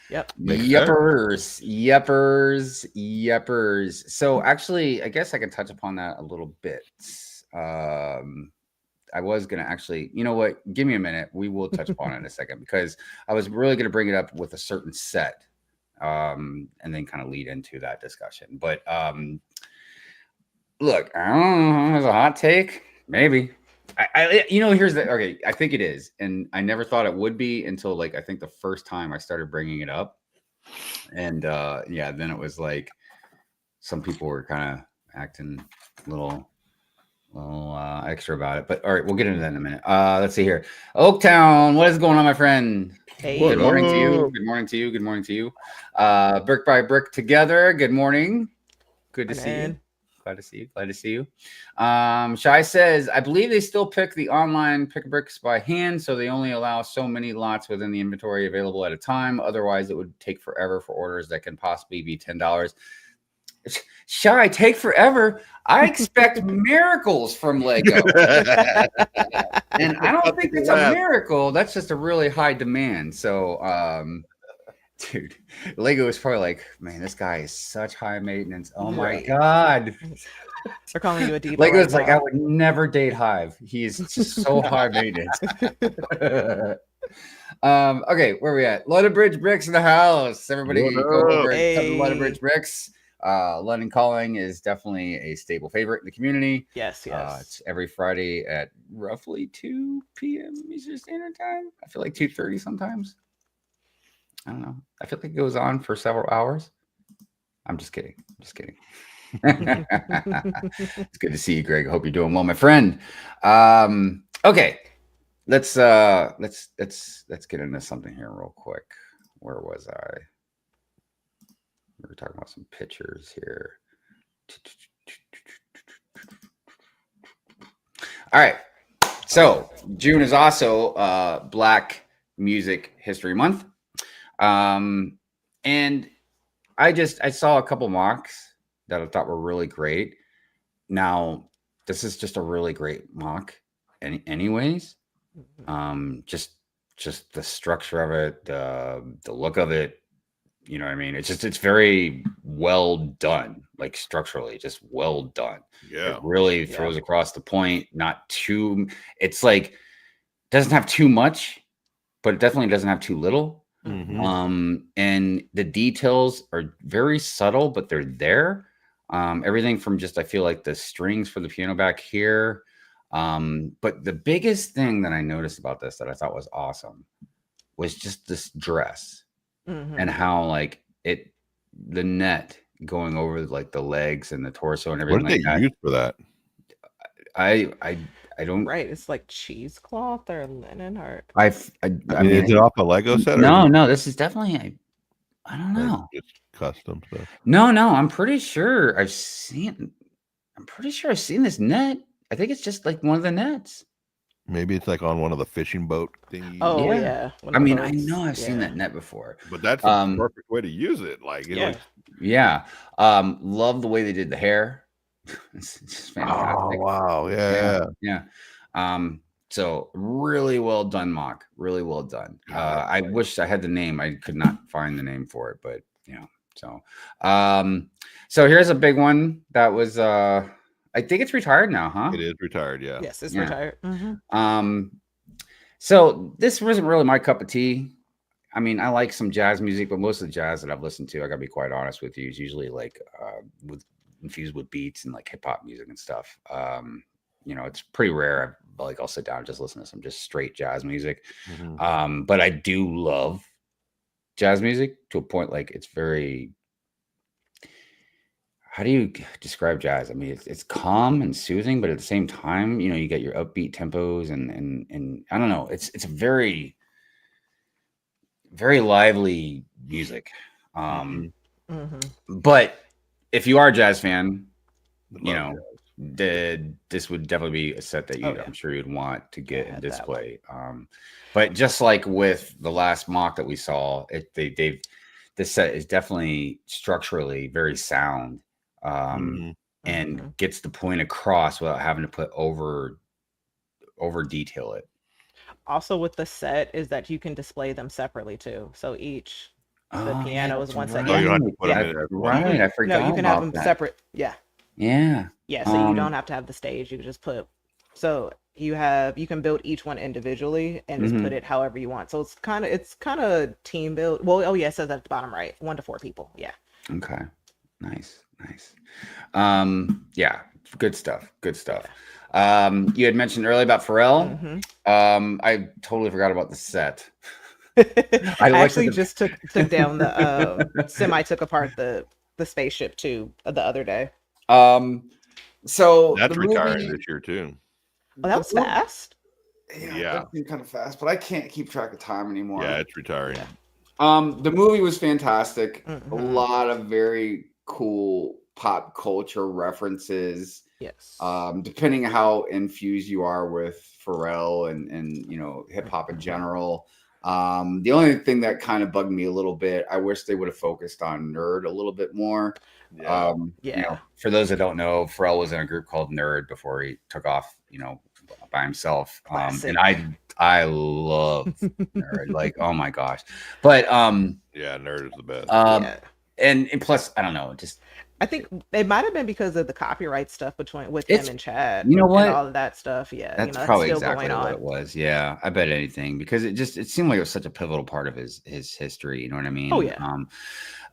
Yep. Yeppers. So actually, I guess I can touch upon that a little bit. I was going to actually, you know what? Give me a minute. We will touch upon it in a second, because I was really going to bring it up with a certain set and then kind of lead into that discussion. But look, I don't know. It's a hot take. Maybe. Here's the, okay, I think it is. And I never thought it would be until like, I think the first time I started bringing it up. And then it was like, some people were kind of acting a little extra about it, but all right, we'll get into that in a minute. Let's see here. Oaktown, what is going on, my friend? Hey, good morning to you. Good morning to you. Brick by Brick together. Good morning. Good to see you. Glad to see you. Glad to see you. Shai says, I believe they still pick the online pick-a-bricks by hand, so they only allow so many lots within the inventory available at a time. Otherwise, it would take forever for orders that can possibly be $10. Shai, take forever. I expect miracles from Lego. And I don't think it's a miracle. That's just a really high demand. So, dude, Lego is probably like, man, this guy is such high maintenance. Oh my God. They're calling you a diva. Lego's like, I would never date Hive. He is just so high maintenance. Okay, where are we at? London Bricks in the house. Everybody go over to London Bricks. London Calling is definitely a stable favorite in the community. Yes. It's every Friday at roughly 2 p.m. Eastern Standard Time. I feel like 2:30 sometimes. I don't know. I feel like it goes on for several hours. I'm just kidding. It's good to see you, Greg. I hope you're doing well, my friend. Okay, let's get into something here real quick. Where was I? We were talking about some pictures here. All right. So June is also Black Music History Month. And I saw a couple mocks that I thought were really great. Now, this is just a really great mock anyways. Just the structure of it, the look of it, you know what I mean? It's very well done, like structurally, just well done. Yeah. It really throws across the point, it's like, doesn't have too much, but it definitely doesn't have too little. And the details are very subtle, but they're there. Everything from just, I feel like the strings for the piano back here. But the biggest thing that I noticed about this that I thought was awesome was just this dress and how like the net going over like the legs and the torso and everything. What did they use for that? I don't. Right, it's like cheesecloth or linen or. I mean, is it off a Lego set? No, this is definitely. I don't know. Just custom stuff. No, I'm pretty sure I've seen this net. I think it's just like one of the nets. Maybe it's like on one of the fishing boat thingies. Oh yeah. I mean, I know I've seen that net before. But that's the perfect way to use it. Like, love the way they did the hair. It's just fantastic. Oh wow, yeah. So really well done, mock. Really well done. I wish I had the name. I could not find the name for it, but so here's a big one that was I think it's retired now, huh? It is retired, yeah. Yes, it's retired. So this wasn't really my cup of tea. I mean, I like some jazz music, but most of the jazz that I've listened to, I gotta be quite honest with you, is usually like infused with beats and like hip hop music and stuff. It's pretty rare. I'll sit down and just listen to some just straight jazz music. But I do love jazz music to a point. Like it's very, how do you describe jazz? I mean, it's calm and soothing, but at the same time, you get your upbeat tempos and I don't know. It's a very, very lively music. But if you are a jazz fan, this would definitely be a set that I'm sure you'd want to get and display. But just like with the last mock that we saw, this set is definitely structurally very sound, and gets the point across without having to put over detail it. Also with the set is that you can display them separately too. So each the piano is one set. You don't have to put them in there. Right, I forgot. No, you can have them separate. Yeah. So you don't have to have the stage. You can just put. So you can build each one individually and just put it however you want. So it's kind of team build. Well, it says at the bottom right, 1 to 4 people. Yeah. Okay. Nice. Good stuff. You had mentioned earlier about Pharrell. I totally forgot about the set. I actually just took down the took apart the spaceship too the other day. So that's retiring this year too. Oh, that was fast. Yeah, that seemed kind of fast, but I can't keep track of time anymore. Yeah, it's retiring. The movie was fantastic. A lot of very cool pop culture references. Yes. Depending on how infused you are with Pharrell and hip hop in general. The only thing that kind of bugged me a little bit, I wish they would have focused on Nerd a little bit more. Yeah. For those that don't know, Pharrell was in a group called Nerd before he took off, by himself. And I love Nerd, like, oh my gosh. But yeah, Nerd is the best. And plus, I don't know, just I think it might have been because of the copyright stuff with him and Chad. You know what? And all of that stuff. Yeah. That's probably still exactly going on. What it was. Yeah. I bet anything, because it seemed like it was such a pivotal part of his history. You know what I mean? Oh yeah.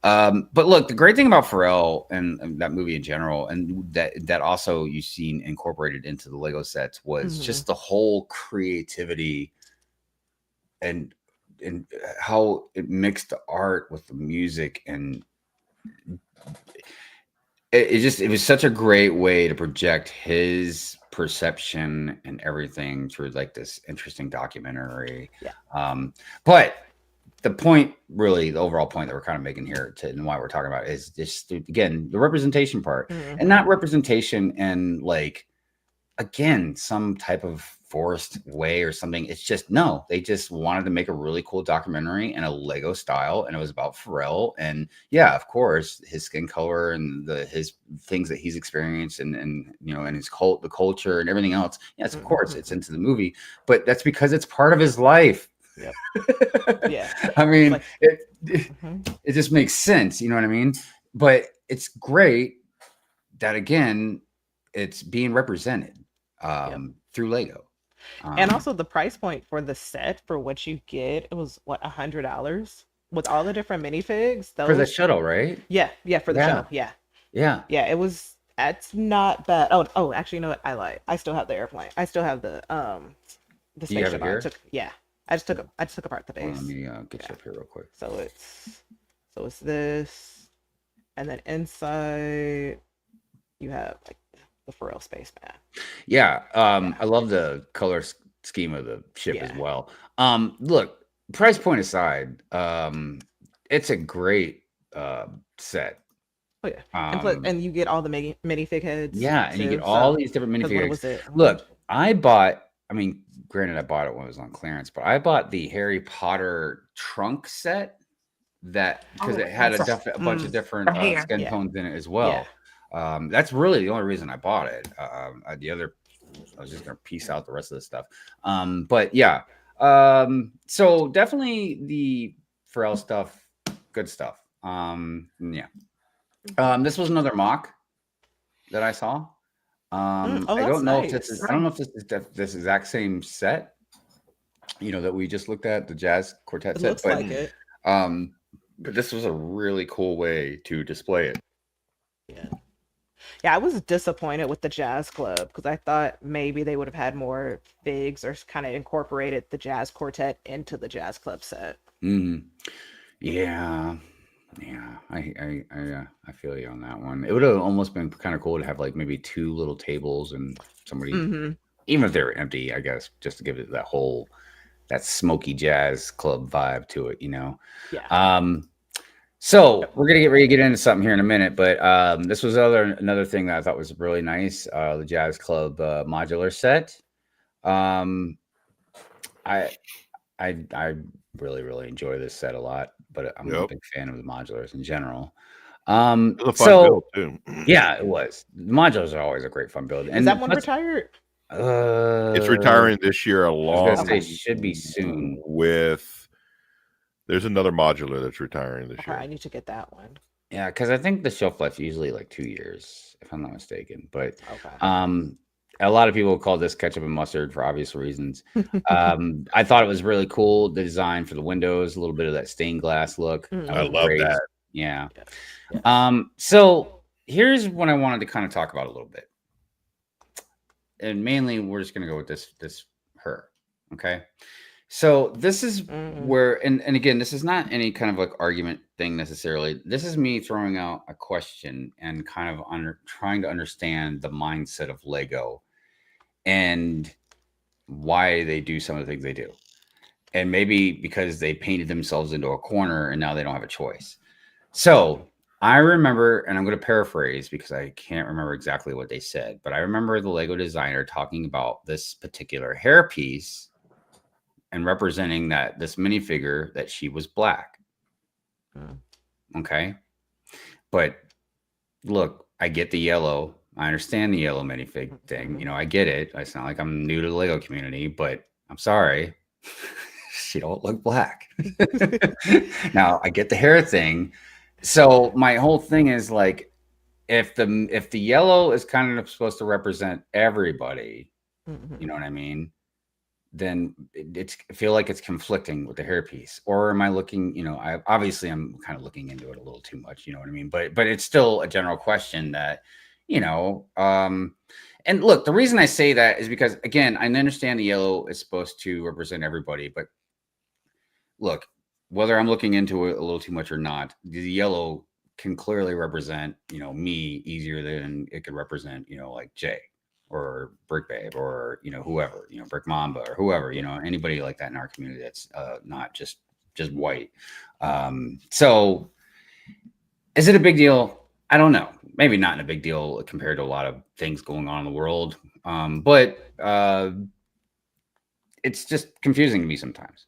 But look, the great thing about Pharrell and that movie in general, and that also you've seen incorporated into the Lego sets, was just the whole creativity and how it mixed the art with the music, and it was such a great way to project his perception and everything through like this interesting documentary. Yeah. But the point, really, the overall point that we're kind of making here and why we're talking about is just, again, the representation part, and not representation in like, again, some type of forced way or something. It's just, no, they just wanted to make a really cool documentary in a Lego style, and it was about Pharrell, and yeah, of course, his skin color and his things that he's experienced, and and his the culture and everything else. Yes, of course, it's into the movie, but that's because it's part of his life. Yep. Yeah. I mean, it just makes sense, you know what I mean? But it's great that, again, it's being represented through Lego. And also the price point for the set, for what you get, it was what, $100 with all the different minifigs. For the shuttle, right? Yeah, for the shuttle. Yeah. It was. That's not bad. Oh, actually, you know what? I lied. I still have the airplane. I still have the spaceship. I just took apart the base. Let me get you up here real quick. So it's this, and then inside you have like the Pharrell spaceman. Yeah. I love the color scheme of the ship as well. Look, price point aside, it's a great set. Oh yeah. And you get all the minifig heads. Yeah, and you get all these different minifigs. What was it? Look, I bought, I mean, granted, I bought it when it was on clearance, but I bought the Harry Potter trunk set because it had a bunch of different skin tones in it as well. That's really the only reason I bought it. The other, I was just gonna piece out the rest of the stuff. But yeah, so definitely the Pharrell stuff, good stuff. This was another mock that I saw. I don't know if this is. I don't know if this is this exact same set, that we just looked at, the jazz quartet set. Looks like it. But this was a really cool way to display it. Yeah, I was disappointed with the jazz club because I thought maybe they would have had more figs or kind of incorporated the jazz quartet into the jazz club set. Yeah, I feel you on that one. It would have almost been kind of cool to have like maybe two little tables and somebody, even if they're empty, I guess, just to give it that smoky jazz club vibe to it, Yeah. So we're gonna get ready to get into something here in a minute, but this was another thing that I thought was really nice. The jazz club modular set. I really enjoy this set a lot, but I'm a big fan of the modulars in general. It was a fun build too. Yeah, it was. The modulars are always a great fun build. Is that one retired? It's retiring this year. Should be soon. There's another modular that's retiring this year. I need to get that one. Yeah, because I think the shelf life usually like 2 years, if I'm not mistaken. But a lot of people call this ketchup and mustard for obvious reasons. I thought it was really cool, the design for the windows, a little bit of that stained glass look. I love that. Yeah. So here's what I wanted to kind of talk about a little bit. And mainly we're just gonna go with this her. Okay. So this is where, and again, this is not any kind of like argument thing necessarily. This is me throwing out a question and kind of trying to understand the mindset of Lego and why they do some of the things they do. And maybe because they painted themselves into a corner and now they don't have a choice. So I remember, and I'm going to paraphrase because I can't remember exactly what they said, but I remember the Lego designer talking about this particular hairpiece and representing that this minifigure that she was black. Okay. But look, I get the yellow. I understand the yellow minifig thing. You know, I get it. It's not like I'm new to the Lego community, but I'm sorry. She don't look black. Now, I get the hair thing. So my whole thing is like, if the yellow is kind of supposed to represent everybody, you know what I mean? Then I feel like it's conflicting with the hairpiece. Or am I looking, you know, I'm kind of looking into it a little too much, you know what I mean? But it's still a general question that, you know, and look, the reason I say that is because, again, I understand the yellow is supposed to represent everybody, but look, whether I'm looking into it a little too much or not, the yellow can clearly represent, you know, me easier than it could represent, you know, like Jay or Brick Babe or, you know, whoever, you know, Brick Mamba or whoever, you know, anybody like that in our community that's not just white. So is it a big deal? I don't know. Maybe not a big deal compared to a lot of things going on in the world. But it's just confusing to me sometimes.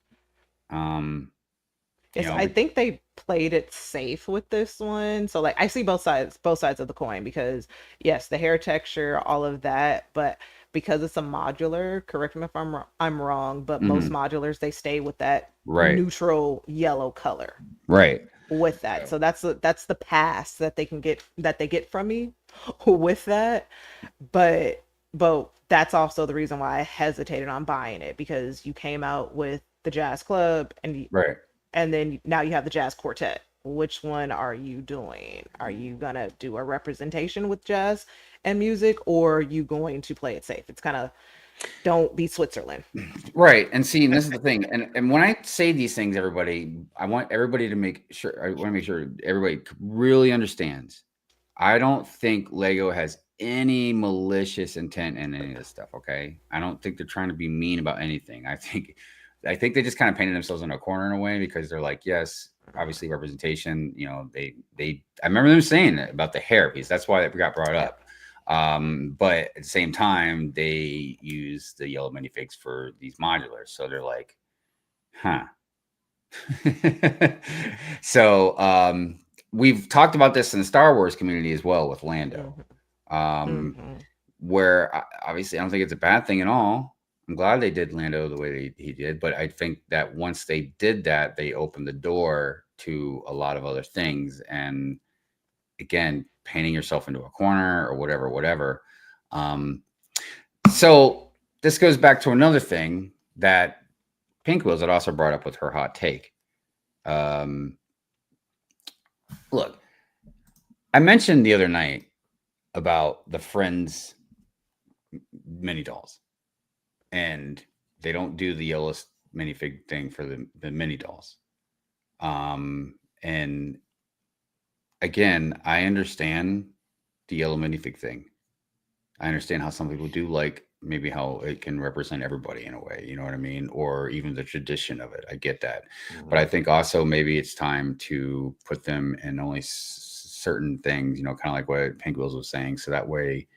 Yes, I think they played it safe with this one. So like I see both sides of the coin, because yes, the hair texture, all of that, but because it's a modular, correct me if I'm wrong, but most modulars, they stay with that neutral yellow color. Right. With that. So that's the pass that they get from me with that. But that's also the reason why I hesitated on buying it, because you came out with the jazz club and then now you have the jazz quartet. Which one are you doing? Are you gonna do a representation with jazz and music, or are you going to play it safe? It's kind of, don't be Switzerland. Right. And see, and this is the thing. And when I say these things, everybody, I want everybody to make sure everybody really understands. I don't think Lego has any malicious intent in any of this stuff. Okay. I don't think they're trying to be mean about anything. I think they just kind of painted themselves in a corner in a way, because they're like, yes, obviously representation, you know, I remember them saying it about the hair piece. That's why it got brought up. But at the same time, they use the yellow minifigs for these modulars. So they're like, huh. So we've talked about this in the Star Wars community as well with Lando, where obviously I don't think it's a bad thing at all. I'm glad they did Lando the way he did, but I think that once they did that, they opened the door to a lot of other things. And again, painting yourself into a corner or whatever. So this goes back to another thing that Pink Wheels had also brought up with her hot take. Look, I mentioned the other night about the Friends mini dolls, and they don't do the yellow minifig thing for the mini dolls. And again, I understand the yellow minifig thing. I understand how some people do like maybe how it can represent everybody in a way, you know what I mean? Or even the tradition of it. I get that. But I think also maybe it's time to put them in only certain things, you know, kind of like what Pink Wheels was saying. So that way.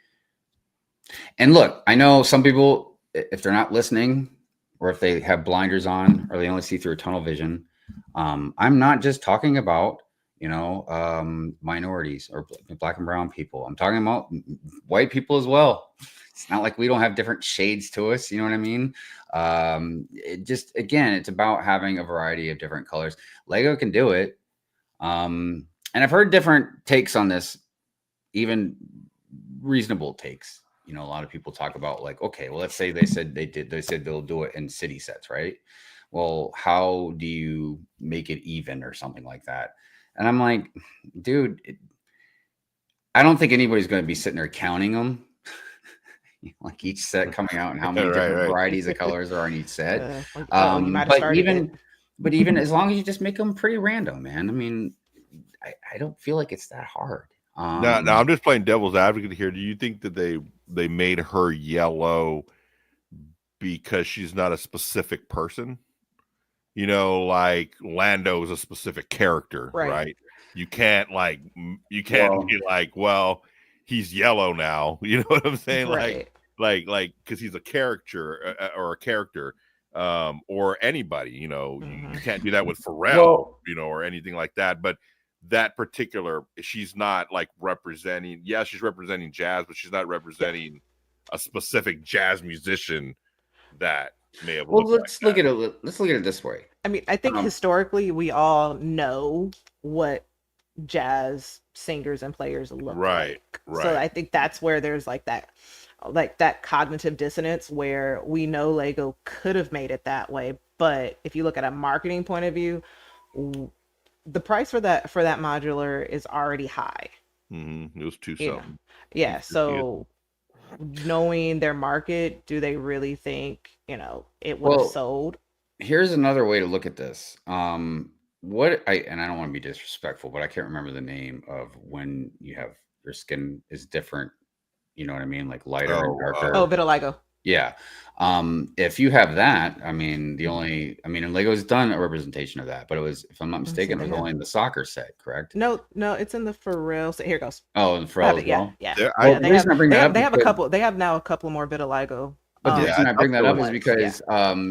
And look, I know some people, if they're not listening, or if they have blinders on, or they only see through a tunnel vision, I'm not just talking about, you know, minorities or black and brown people. I'm talking about white people as well. It's not like we don't have different shades to us. You know what I mean? It just, again, it's about having a variety of different colors. Lego can do it. And I've heard different takes on this, even reasonable takes. You know, a lot of people talk about like, okay, well, let's say they said they'll do it in city sets, right? Well, how do you make it even or something like that? And I'm like, dude, I don't think anybody's going to be sitting there counting them, like each set coming out and how many different varieties of colors are on each set. But even as long as you just make them pretty random, man. I mean, I don't feel like it's that hard. No, I'm just playing devil's advocate here. Do you think that they made her yellow because she's not a specific person? You know, like Lando is a specific character, right? you can't be like, well, he's yellow now. You know what I'm saying? Right. Like because he's a character or a character, or anybody. You know, you can't do that with Pharrell, you know, or anything like that. But that particular, she's not like representing. Yeah, she's representing jazz, but she's not representing a specific jazz musician that may have. Well, let's look at it this way. I mean, I think historically we all know what jazz singers and players look like. Right. So I think that's where there's like that cognitive dissonance where we know Lego could have made it that way, but if you look at a marketing point of view, the price for that modular is already high. It was $2 Yeah. So knowing their market, do they really think, you know, it would have sold? Here's another way to look at this. And I don't want to be disrespectful, but I can't remember the name of when you have your skin is different. You know what I mean? Like lighter and darker. Vitiligo. Yeah. If you have that, I mean, and Lego's done a representation of that, but it was, if I'm not mistaken, it was only in the soccer set, correct? No, it's in the Pharrell set. Here it goes. Oh, in the Pharrell as well? Yeah. They have now a couple more vitiligo. But the reason I bring that up is because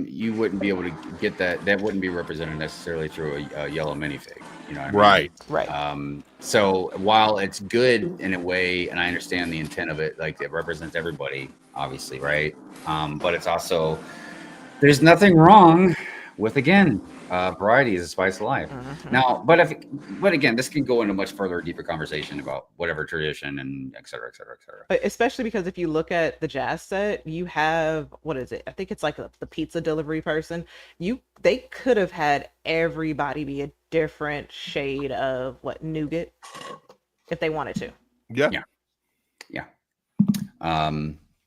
you wouldn't be able to get that. That wouldn't be represented necessarily through a yellow minifig. You know what I mean? Right. So while it's good in a way, and I understand the intent of it, like it represents everybody, obviously, right? But it's also, there's nothing wrong with, again, variety is a spice of life. Now, but again, this can go into much further, deeper conversation about whatever tradition and et cetera, et cetera, et cetera. But especially because if you look at the jazz set, you have, what is it? I think it's like the pizza delivery person. They could have had everybody be a different shade of nougat if they wanted to. Yeah.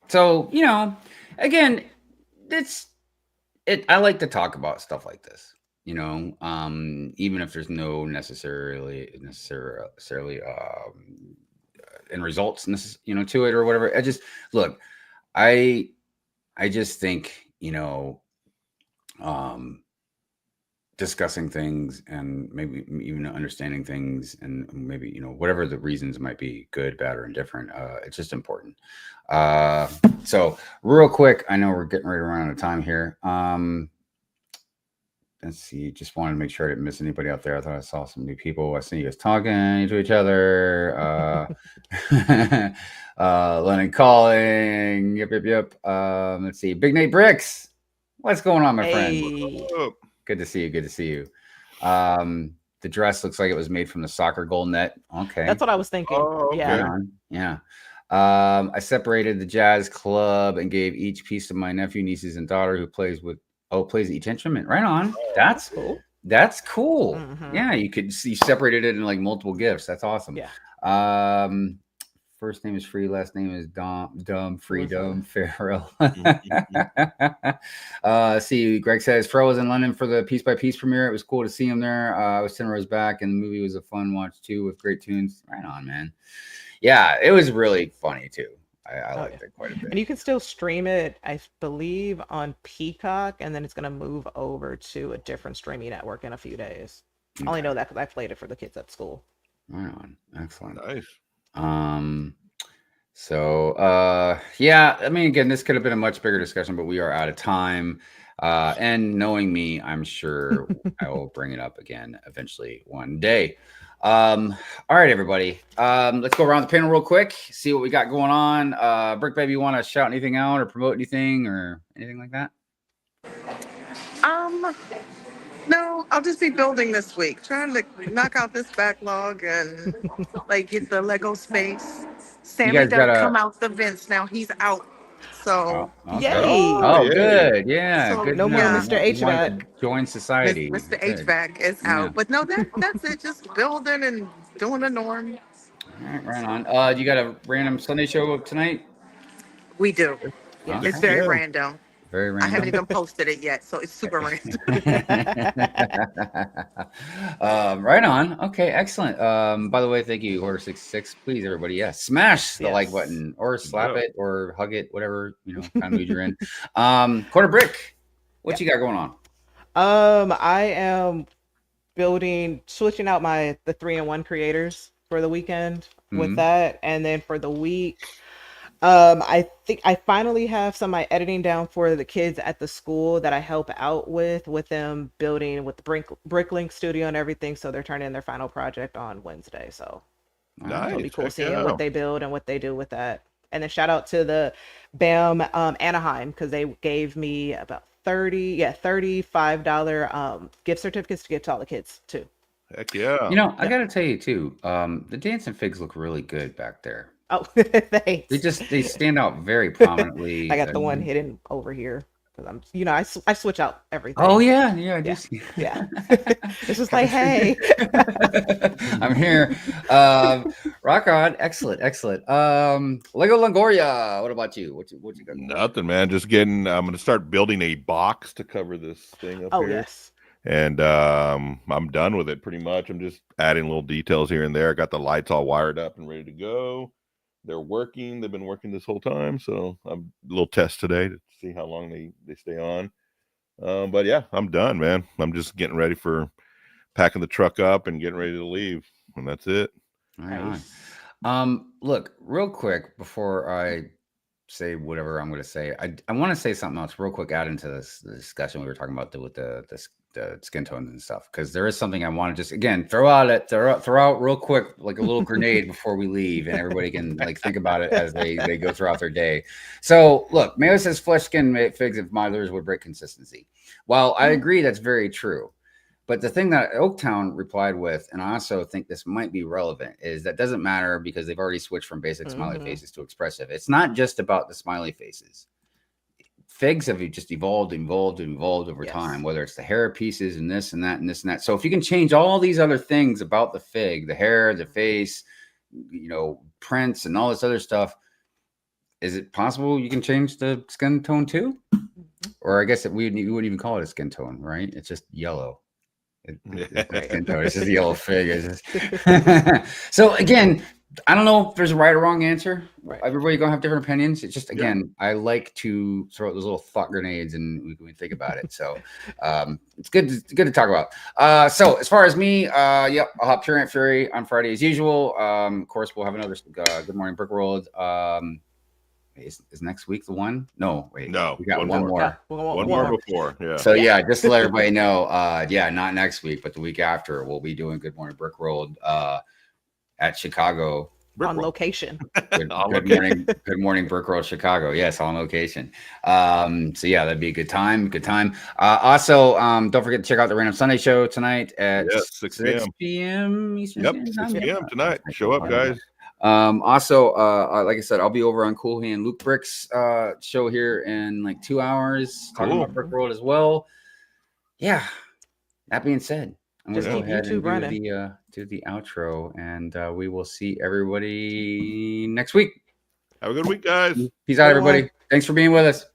So, you know, again, I like to talk about stuff like this, you know, even if there's no necessarily end results, you know, to it or whatever. I just think, you know, discussing things and maybe even understanding things and maybe, you know, whatever the reasons might be, good, bad, or indifferent, it's just important. So real quick, I know we're getting ready to run out of time here. Let's see, just wanted to make sure I didn't miss anybody out there. I thought I saw some new people. I see you guys talking to each other. Lennon calling. Yep. Let's see, Big Nate Bricks. What's going on, my friend? Good to see you. The dress looks like it was made from the soccer goal net. Okay. That's what I was thinking. Yeah. I separated the jazz club and gave each piece to my nephew, nieces, and daughter who plays each instrument. Right on. That's cool. Yeah, you separated it in like multiple gifts. That's awesome. Yeah. First name is Free, last name is Freedom Farrell. See, Greg says Farrell was in London for the Piece by Piece premiere. It was cool to see him there. I was 10 rows back, and the movie was a fun watch too, with great tunes. Right on, man. Yeah, it was really funny too. I liked it quite a bit. And you can still stream it, I believe, on Peacock, and then it's going to move over to a different streaming network in a few days. I only know that because I played it for the kids at school. Right on. Excellent. Nice. Yeah, I mean, again, this could have been a much bigger discussion, but we are out of time. And knowing me, I'm sure I will bring it up again eventually one day. All right, everybody. Let's go around the panel real quick, see what we got going on. Brick Babe, you want to shout anything out or promote anything or anything like that? No, I'll just be building this week, trying to knock out this backlog and like get the Lego space. Sammy doesn't come out the vents now; he's out. So yay! Oh, good. Yeah, so, good. No more Mr. HVAC. Join society. Mr. HVAC is out, but no, that's it. Just building and doing the norm. All right, right on. You got a random Sunday show tonight? We do. Yeah. It's very random. Very random. I haven't even posted it yet, so it's super random. Right on. Okay, excellent. By the way, thank you, Order66. Please, everybody, smash the like button or slap it or hug it, whatever kind of mood you're in. Quarter Brick, what you got going on? I am switching out the 3-in-1 creators for the weekend with Mhm. that, and then for the week, I think I finally have some of my editing down for the kids at the school that I help out with them building with the Bricklink studio and everything. So they're turning in their final project on Wednesday. So Nice. it'll be cool Heck seeing yeah. what they build and what they do with that. And then shout out to the BAM Anaheim, because they gave me about $35 gift certificates to give to all the kids too. Heck yeah. You know, I gotta tell you too, the dancing figs look really good back there. Oh, thanks. They stand out very prominently. I got the one hidden over here because I'm, I switch out everything. Oh yeah, I do Yeah. see. Yeah. It's just like, hey. I'm here. Rock on. Excellent. Lego Longoria. What about you? What you got? Nothing, man. Just getting. I'm gonna start building a box to cover this thing up here. Yes. And I'm done with it pretty much. I'm just adding little details here and there. I got the lights all wired up and ready to go. They're working. They've been working this whole time. So I'm a little test today to see how long they stay on. But yeah, I'm done, man. I'm just getting ready for packing the truck up and getting ready to leave. And that's it. Nice. Look, real quick before I say whatever I'm going to say, I want to say something else real quick, add into the discussion we were talking about with the skin tones and stuff, because there is something I want to just again throw out real quick, like a little grenade before we leave, and everybody can like think about it as they go throughout their day. So look, Mayo says flesh skin figs if modelers would break consistency. While I agree that's very true, but the thing that Oaktown replied with, and I also think this might be relevant, is that doesn't matter because they've already switched from basic smiley faces to expressive. It's not just about the smiley faces. Figs have just evolved over time, whether it's the hair pieces and this and that and this and that. So if you can change all these other things about the fig, the hair, the face, prints and all this other stuff, is it possible you can change the skin tone too? Or I guess you wouldn't even call it a skin tone, right? It's just yellow. It's just a yellow fig. So again, I don't know if there's a right or wrong answer. Right. Everybody gonna have different opinions. It's just again, I like to throw out those little thought grenades and we can think about it. So it's good to talk about. So as far as me, yep, I'll have Pure Ant Fury on Friday as usual. Of course, we'll have another Good Morning Brick World. Is next week the one? No, wait. No, we got one more. Yeah, one more before. Yeah. So yeah, just to let everybody know, not next week, but the week after, we'll be doing Good Morning Brick World at Chicago on location. Good morning, Brick World Chicago. Yes, on location. So yeah, that'd be a good time. Also, don't forget to check out the Random Sunday show tonight at 6 p.m. Eastern Standard Time. 6 p.m. tonight. Show up, guys. Also, like I said, I'll be over on Cool Hand LegoBrickz show here in like 2 hours, talking about Brick World as well. Yeah. That being said, I'm going to go ahead and do the outro, and we will see everybody next week. Have a good week, guys. Peace out, everybody. Thanks for being with us.